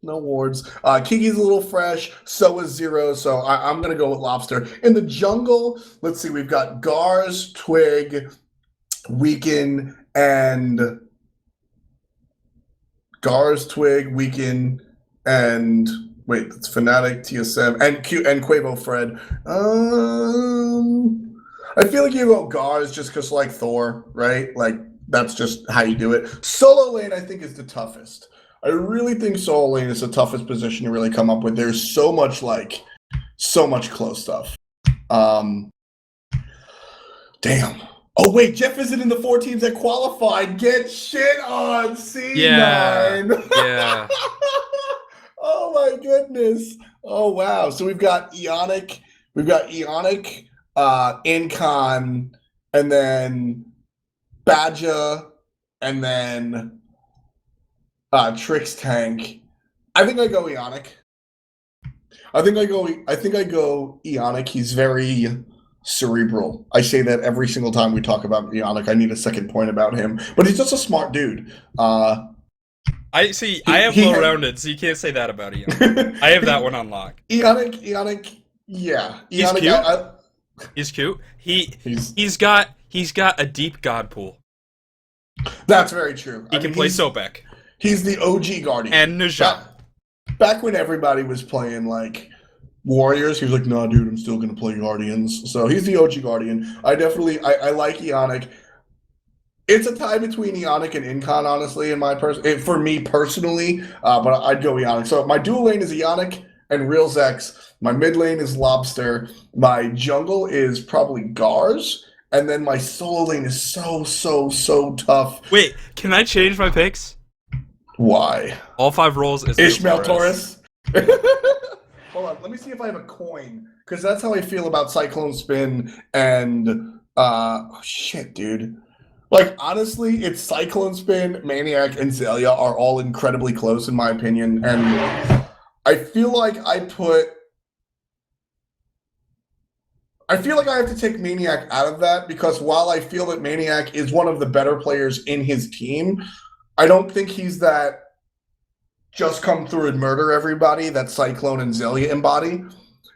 No wards. Kiki's a little fresh. So is Zero. So I'm going to go with Lawbster. In the jungle, let's see. We've got Dagarz, Twig, Weaken, and Dagarz, Twig, Weaken, and wait, it's Fnatic, TSM, and Quavo Fred. I feel like you go Dagarz just because like Thor, right? Like that's just how you do it. Solo lane, I think, is the toughest. I really think solo lane is the toughest position to really come up with. There's so much close stuff. Damn. Oh wait, Jeff isn't in the 4 teams that qualified. Get shit on C9. Yeah. Oh my goodness. Oh wow. So we've got Eonic, Incon, and then Badger, and then Trix Tank. I think I go Eonic. I think I go Eonic. He's very cerebral. I say that every single time we talk about Eonic. I need a second point about him, but he's just a smart dude. I have low-rounded, so you can't say that about Eonic. I have that one on lock. Eonic, yeah. Eonic, He's cute. He's got a deep god pool. That's very true. He can play Sobek. He's the OG Guardian. And Najat. Back when everybody was playing like Warriors, he was like, "Nah, dude, I'm still gonna play Guardians." So he's the OG Guardian. I like Eonic. It's a tie between Eonic and Incon, honestly, for me personally. But I'd go Eonic. So my dual lane is Eonic and Realzx. My mid lane is Lawbster. My jungle is probably Dagarz. And then my solo lane is so tough. Wait, can I change my picks? Why? All 5 rolls is Ishmael Taurus. Hold on, let me see if I have a coin, because that's how I feel about Cyclone Spin and oh shit, dude. Like honestly, it's Cyclone Spin, Maniakk, and Xaliea are all incredibly close in my opinion, and I feel like I have to take Maniakk out of that, because while I feel that Maniakk is one of the better players in his team, I don't think he's that just come through and murder everybody that Cyclone and Xaliea embody.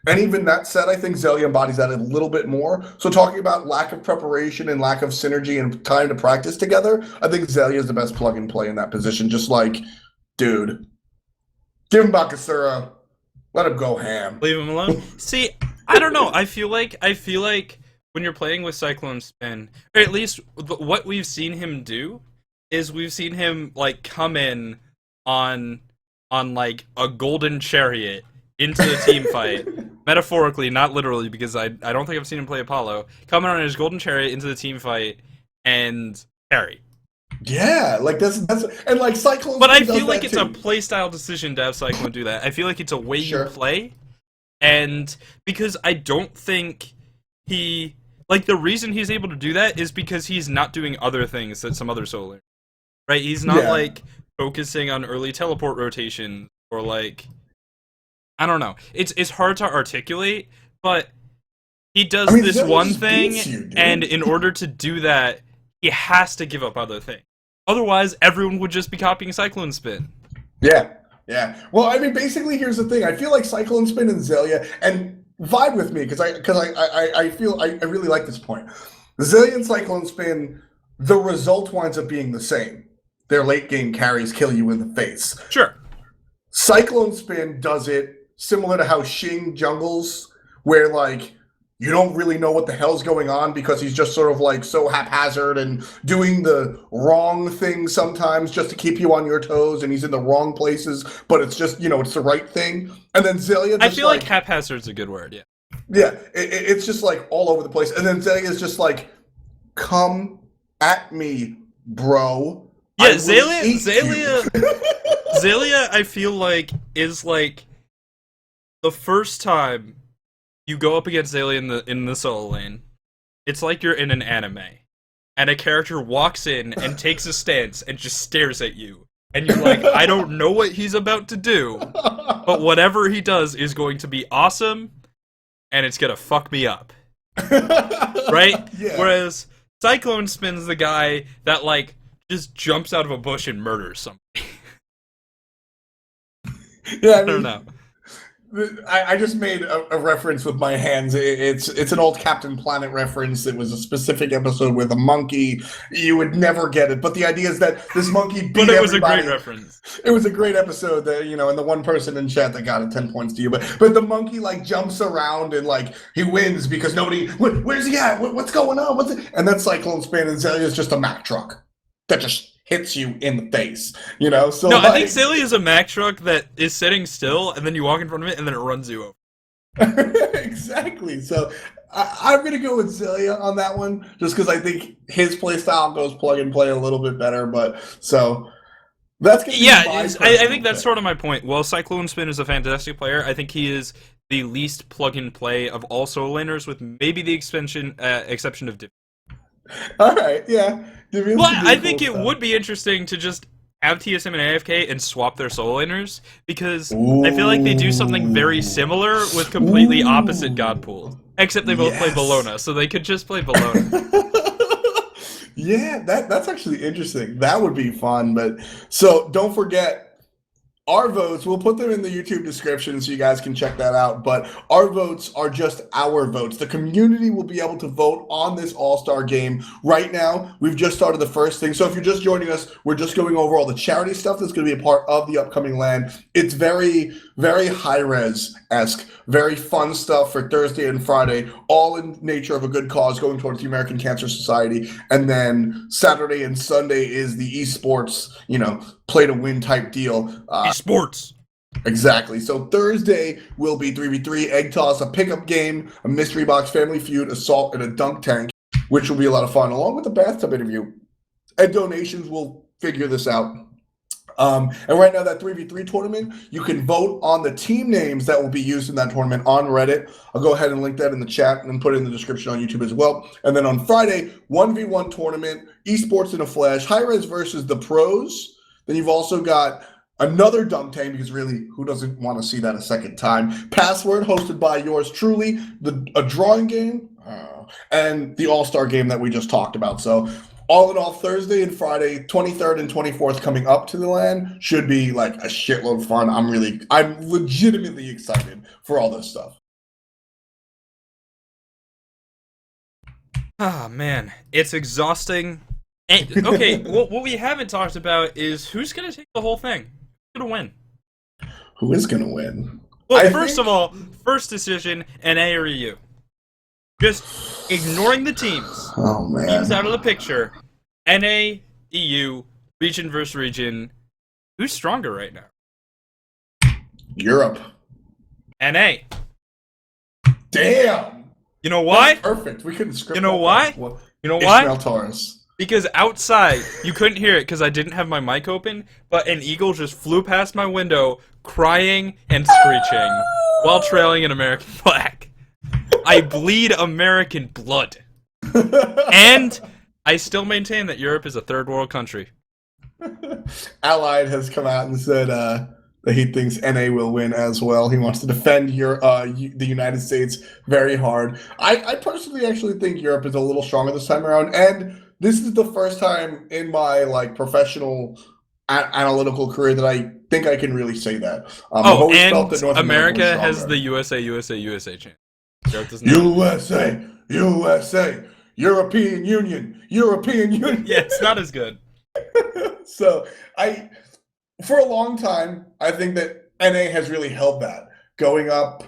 And even that said, I think Xaliea embodies that a little bit more. So talking about lack of preparation and lack of synergy and time to practice together, I think Xaliea is the best plug and play in that position. Just like, dude, give him Bakasura, let him go ham. Leave him alone. See, I don't know. I feel like when you're playing with Cyclone Spin, or at least what we've seen him do, is we've seen him like come in on like a golden chariot into the team fight, metaphorically, not literally, because I don't think I've seen him play Apollo. Coming on his golden chariot into the team fight and carry. Yeah, like that's and like Cyclone. But I feel like it's a playstyle decision to have Cyclone do that. I feel like it's a way you play, and because I don't think he the reason he's able to do that is because he's not doing other things that some other solo, right? He's not like focusing on early teleport rotation or like, I don't know. It's hard to articulate, but he does this one thing, and in order to do that, he has to give up other things. Otherwise, everyone would just be copying Cyclone Spin. Yeah. Well, I mean, basically, here's the thing. I feel like Cyclone Spin and Xaliea, and vibe with me, because I feel I really like this point. Xaliea and Cyclone Spin, the result winds up being the same. Their late game carries kill you in the face. Sure. Cyclone Spin does it similar to how Xing jungles, where like you don't really know what the hell's going on because he's just sort of like so haphazard and doing the wrong thing sometimes just to keep you on your toes, and he's in the wrong places, but it's just, it's the right thing. And then Xaliea, I feel like haphazard's a good word, yeah. Yeah, it's just like all over the place. And then Xalia's just like, come at me, bro. Yeah, Xaliea, I feel like, is like the first time you go up against Xaliea in the solo lane, it's like you're in an anime, and a character walks in and takes a stance and just stares at you, and you're like, I don't know what he's about to do, but whatever he does is going to be awesome, and it's gonna fuck me up. Right? Yeah. Whereas Cyclone Spin's the guy that like just jumps out of a bush and murders somebody. Yeah, I I don't mean, know. I just made a reference with my hands. It's an old Captain Planet reference. It was a specific episode with a monkey. You would never get it, but the idea is that this monkey But beat it was a everybody. great reference. It was a great episode that, and the one person in chat that got it 10 points to you. But the monkey like jumps around and like he wins because nobody. Where's he at? What's going on? What's it? And that Cyclone Span and Xaliea is just a Mack truck that just hits you in the face. So No, like, I think Xaliea is a Mack truck that is sitting still, and then you walk in front of it, and then it runs you over. Exactly. So I'm gonna go with Xaliea on that one, just because I think his playstyle goes plug and play a little bit better. But so that's gonna be Yeah, my I think that's pick. sort of my point. While Cyclone Spin is a fantastic player, I think he is the least plug and play of all solo laners, with maybe the exception of Div. All right, yeah. Well, I think it would be interesting to just have TSM and AFK and swap their solo laners, because I feel like they do something very similar with completely opposite god pools. Except they both play Bellona, so they could just play Bellona. Yeah, that's actually interesting. That would be fun. But so don't forget our votes. We'll put them in the YouTube description so you guys can check that out. But our votes are just our votes. The community will be able to vote on this All-Star game. Right now, we've just started the first thing. So if you're just joining us, we're just going over all the charity stuff that's going to be a part of the upcoming LAN. It's very, very Hi-Rez-esque, very fun stuff for Thursday and Friday, all in nature of a good cause going towards the American Cancer Society. And then Saturday and Sunday is the esports, play to win type deal. Esports. Exactly. So Thursday will be 3v3, egg toss, a pickup game, a mystery box, family feud, assault, and a dunk tank, which will be a lot of fun, along with the bathtub interview. And donations will figure this out. And right now, that 3v3 tournament, you can vote on the team names that will be used in that tournament on Reddit. I'll go ahead and link that in the chat and then put it in the description on YouTube as well. And then on Friday, 1v1 tournament, esports in a flash, Hi-Rez versus the pros. Then you've also got another dunk tank, because really, who doesn't want to see that a second time? Password, hosted by yours truly, a drawing game, and the All-Star game that we just talked about. So all in all, Thursday and Friday, 23rd and 24th coming up to the LAN should be like a shitload of fun. I'm legitimately excited for all this stuff. Ah, man. It's exhausting. And, okay, what we haven't talked about is who's going to take the whole thing. Who's going to win? Who is going to win? Well, first of all, first decision, NA or EU. Just ignoring the teams. Oh, man. Teams out of the picture. NA, EU, region versus region. Who's stronger right now? Europe. NA. Damn. You know why? That's perfect. We couldn't script. You know why? Well, you know why? Ishmael Taurus. Because outside, you couldn't hear it because I didn't have my mic open, but an eagle just flew past my window, crying and screeching, while trailing an American flag. I bleed American blood. And I still maintain that Europe is a third world country. Allied has come out and said that he thinks NA will win as well. He wants to defend the United States very hard. I personally actually think Europe is a little stronger this time around, and this is the first time in my professional analytical career that I think I can really say that. I've always felt that North America was has stronger. the USA chant. USA, European Union. Yeah, it's not as good. So for a long time, I think that NA has really held that going up.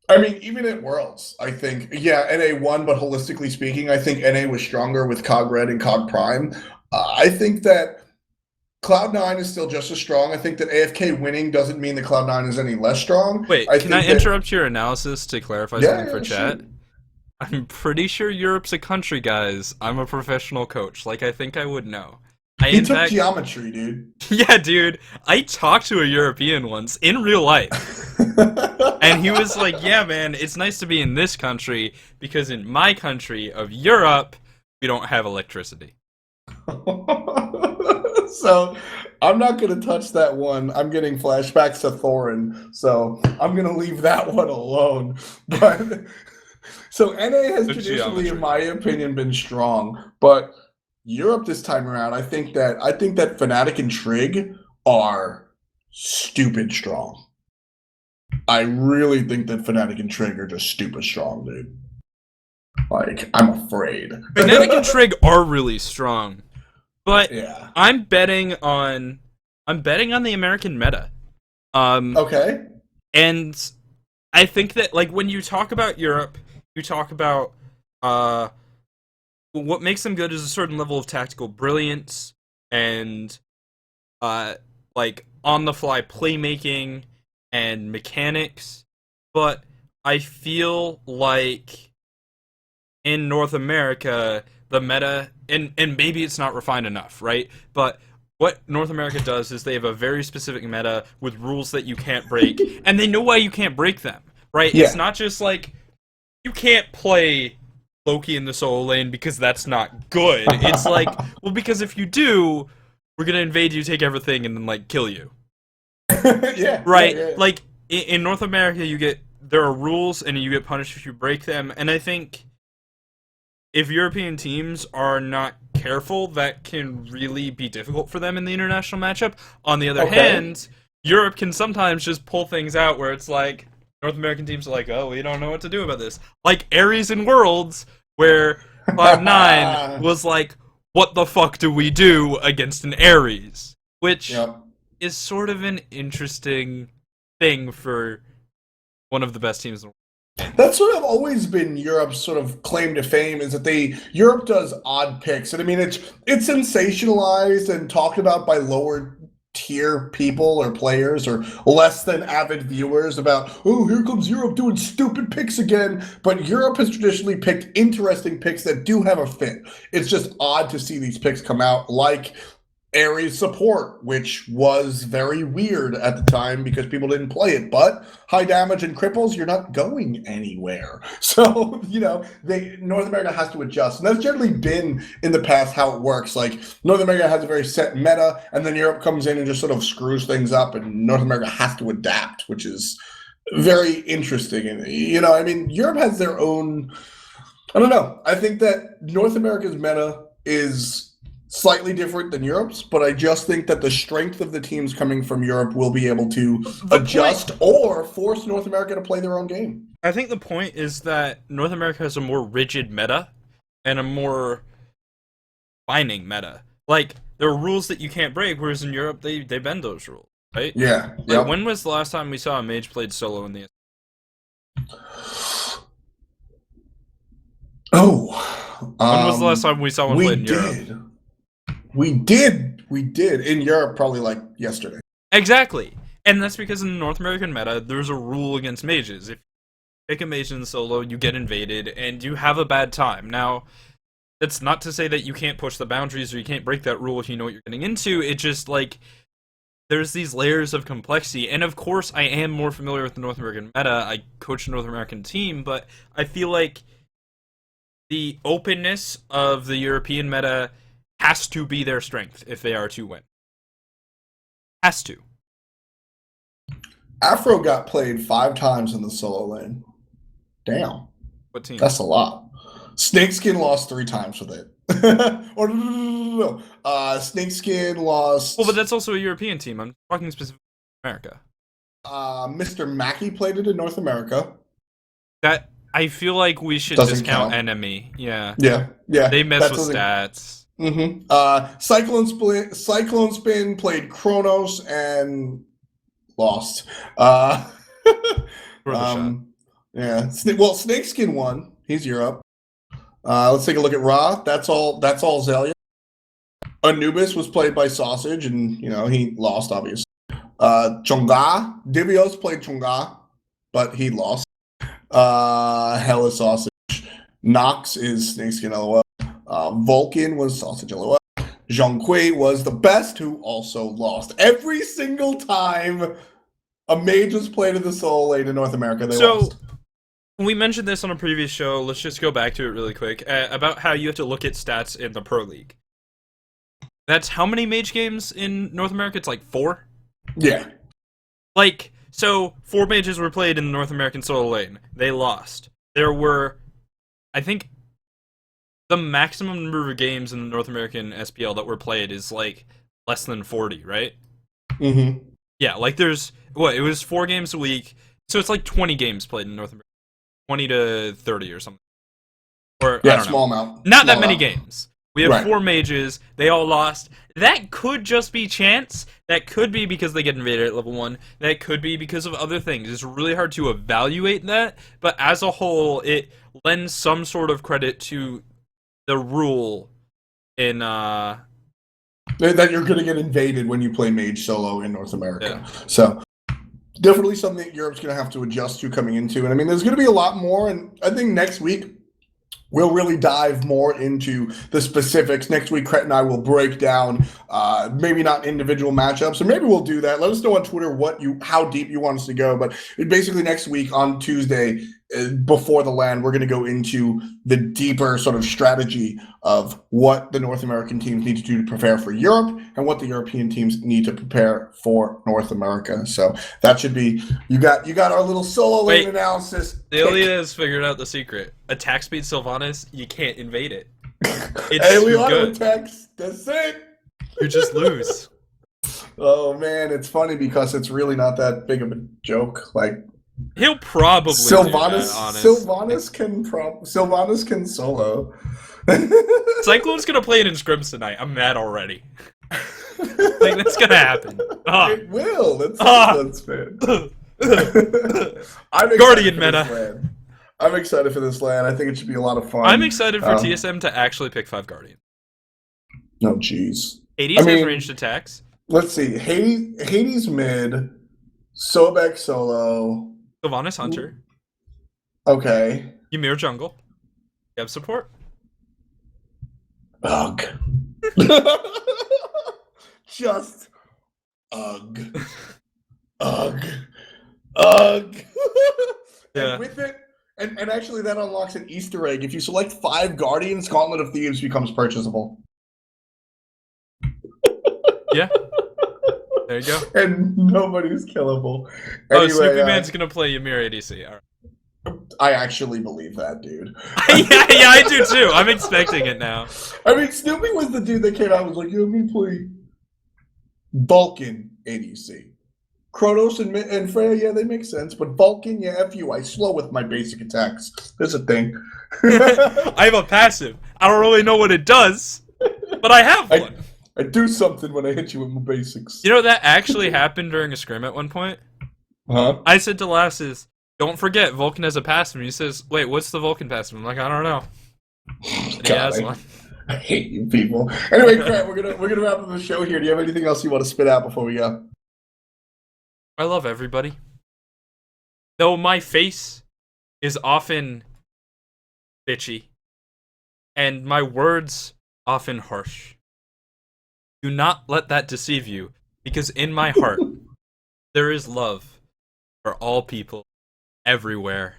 I mean, even at Worlds, I think, NA won, but holistically speaking, I think NA was stronger with COG Red and COG Prime. I think that Cloud9 is still just as strong. I think that AFK winning doesn't mean that Cloud9 is any less strong. Wait, can I interrupt your analysis to clarify something for chat? Sure. I'm pretty sure Europe's a country, guys. I'm a professional coach. I think I would know. He took geometry, dude. Yeah, dude. I talked to a European once in real life. And he was like, yeah, man, it's nice to be in this country because in my country of Europe, we don't have electricity. So I'm not going to touch that one. I'm getting flashbacks to Thorin, so I'm going to leave that one alone. But so NA has traditionally, in my opinion, been strong, but Europe this time around, I think that Fnatic and Trig are stupid strong. I really think that Fnatic and Trig are just stupid strong, dude. Like, I'm afraid. Fnatic and Trig are really strong, but Yeah. I'm betting on the American meta. Okay. And I think that, like, when you talk about Europe, you talk about what makes them good is a certain level of tactical brilliance and like on the fly playmaking and mechanics. But I feel like in North America, the meta, and maybe it's not refined enough, right? But what North America does is they have a very specific meta with rules that you can't break, and they know why you can't break them, right? Yeah. It's not just like, you can't play Loki in the solo lane because that's not good. It's like, well, because if you do, we're gonna invade you, take everything, and then, like, kill you. Yeah. Right? Yeah. Like, in North America, there are rules, and you get punished if you break them, and I think if European teams are not careful, that can really be difficult for them in the international matchup. On the other hand, Europe can sometimes just pull things out where it's like, North American teams are like, oh, we don't know what to do about this. Like Ares in Worlds, where Cloud9 was like, what the fuck do we do against an Ares? Which is sort of an interesting thing for one of the best teams in the world. That's sort of always been Europe's sort of claim to fame, is that Europe does odd picks. And I mean, it's sensationalized and talked about by lower tier people or players or less than avid viewers about, oh, here comes Europe doing stupid picks again. But Europe has traditionally picked interesting picks that do have a fit. It's just odd to see these picks come out, like Ares support, which was very weird at the time because people didn't play it. But high damage and cripples, you're not going anywhere. So, North America has to adjust. And that's generally been in the past how it works. Like, North America has a very set meta, and then Europe comes in and just sort of screws things up, and North America has to adapt, which is very interesting. And, I mean, Europe has their own, I don't know. I think that North America's meta is slightly different than Europe's, but I just think that the strength of the teams coming from Europe will be able to adjust or force North America to play their own game. I think the point is that North America has a more rigid meta and a more defining meta. Like, there are rules that you can't break, whereas in Europe, they bend those rules, right? Yeah. Like, when was the last time we saw a mage played solo in the... Oh. When was the last time we saw one played in Europe? We did in Europe, probably like yesterday. Exactly, and that's because in the North American meta, there's a rule against mages. If you pick a mage in solo, you get invaded, and you have a bad time. Now, that's not to say that you can't push the boundaries or you can't break that rule if you know what you're getting into. It just, like, there's these layers of complexity, and of course, I am more familiar with the North American meta. I coach a North American team, but I feel like the openness of the European meta has to be their strength if they are to win. Has to. Afro got played 5 times in the solo lane. Damn. What team? That's a lot. Snakeskin lost 3 times with it. Or no. Snakeskin lost... Well, but that's also a European team. I'm talking specifically America. Mr. Mackey played it in North America. That, I feel like we should discount enemy. Yeah. Yeah. They mess with stats. Mm-hmm. Cyclone Spin played Kronos and lost. Yeah. Well, Snakeskin won. He's Europe. Let's take a look at Ra. That's all Xaliea. Anubis was played by Sausage, and he lost, obviously. Chonga. Divios played Chonga, but he lost. Hella Sausage. Nox is Snakeskin LOL. Vulcan was Sausage LOL. Zhonghui was the best, who also lost. Every single time a mage was played in the solo lane in North America, they lost. We mentioned this on a previous show. Let's just go back to it really quick. About how you have to look at stats in the Pro League. That's how many mage games in North America? It's like 4? Yeah. Like, so 4 mages were played in the North American solo lane. They lost. There were, I think, the maximum number of games in the North American SPL that were played is like less than 40, right? Mm-hmm. Yeah, like there's what it was 4 games a week, so it's like 20 games played in North America, 20 to 30 or something, or I Yeah, don't know, small amount. not Small that many amount. games. We have Right. 4 mages. They all lost. That could just be chance. That could be because they get invaded at level 1. That could be because of other things. It's really hard to evaluate that, but as a whole, it lends some sort of credit to the rule in That you're going to get invaded when you play Mage solo in North America. Yeah. So definitely something that Europe's going to have to adjust to coming into. And I mean, there's going to be a lot more. And I think next week we'll really dive more into the specifics. Next week, Krett and I will break down maybe not individual matchups, or maybe we'll do that. Let us know on Twitter how deep you want us to go. But basically next week on Tuesday, before the LAN, we're going to go into the deeper sort of strategy of what the North American teams need to do to prepare for Europe and what the European teams need to prepare for North America. So that should be you got our little solo lane analysis. Xaliea has figured out the secret. Attack speed Sylvanas, you can't invade it. It's Hey, we too auto good. attacks. That's it. You just lose. Oh man, it's funny because it's really not that big of a joke. Like He'll probably Sylvanas, do that, Sylvanas can solo. Cyclone's gonna play it in scrims tonight. I'm mad already. Like that's gonna happen. It will. That's fan. I'm Guardian meta. I'm excited for this LAN. I think it should be a lot of fun. I'm excited for TSM to actually pick 5 Guardians. No, jeez. Hades has ranged attacks. Let's see. Hades mid, Sobek solo. Sylvanas Hunter. Okay. Ymir jungle. You have support. Ugh. Just ugh. Ugh. Ugh. Yeah. And with it, and actually that unlocks an Easter egg. If you select 5 Guardians, Gauntlet of Thieves becomes purchasable. Yeah. There you go. And nobody's killable. Oh, Anyway, Snoopy Man's gonna play Ymir ADC. All right. I actually believe that, dude. yeah, I do too. I'm expecting it now. I mean, Snoopy was the dude that came out and was like, "Yeah, me play Vulcan ADC. Kronos and Freya, yeah, they make sense. But Vulcan, yeah, F you. I slow with my basic attacks. There's a thing." I have a passive. I don't really know what it does, but I have one. I do something when I hit you with my basics. You know, that actually happened during a scrim at one point. Huh? I said to Lasses, don't forget, Vulcan has a passive. And he says, wait, what's the Vulcan passive? I'm like, I don't know. And he has one. I hate you people. Anyway, Krett, we're gonna wrap up the show here. Do you have anything else you want to spit out before we go? I love everybody. Though my face is often bitchy, and my words often harsh. Do not let that deceive you, because in my heart, there is love for all people, everywhere,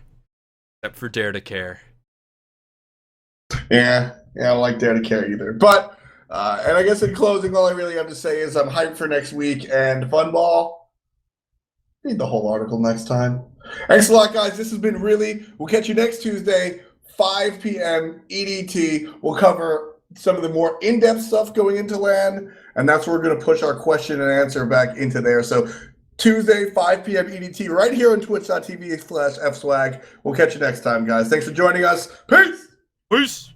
except for Dare to Care. Yeah, I don't like Dare to Care either. But, and I guess in closing, all I really have to say is I'm hyped for next week, and Funball, read the whole article next time. Thanks a lot, guys. This has been really, we'll catch you next Tuesday, 5 p.m. EDT. We'll cover some of the more in-depth stuff going into LAN, and that's where we're going to push our question and answer back into there. So Tuesday, 5 p.m. EDT, right here on twitch.tv/fswag. We'll catch you next time, guys. Thanks for joining us. Peace! Peace!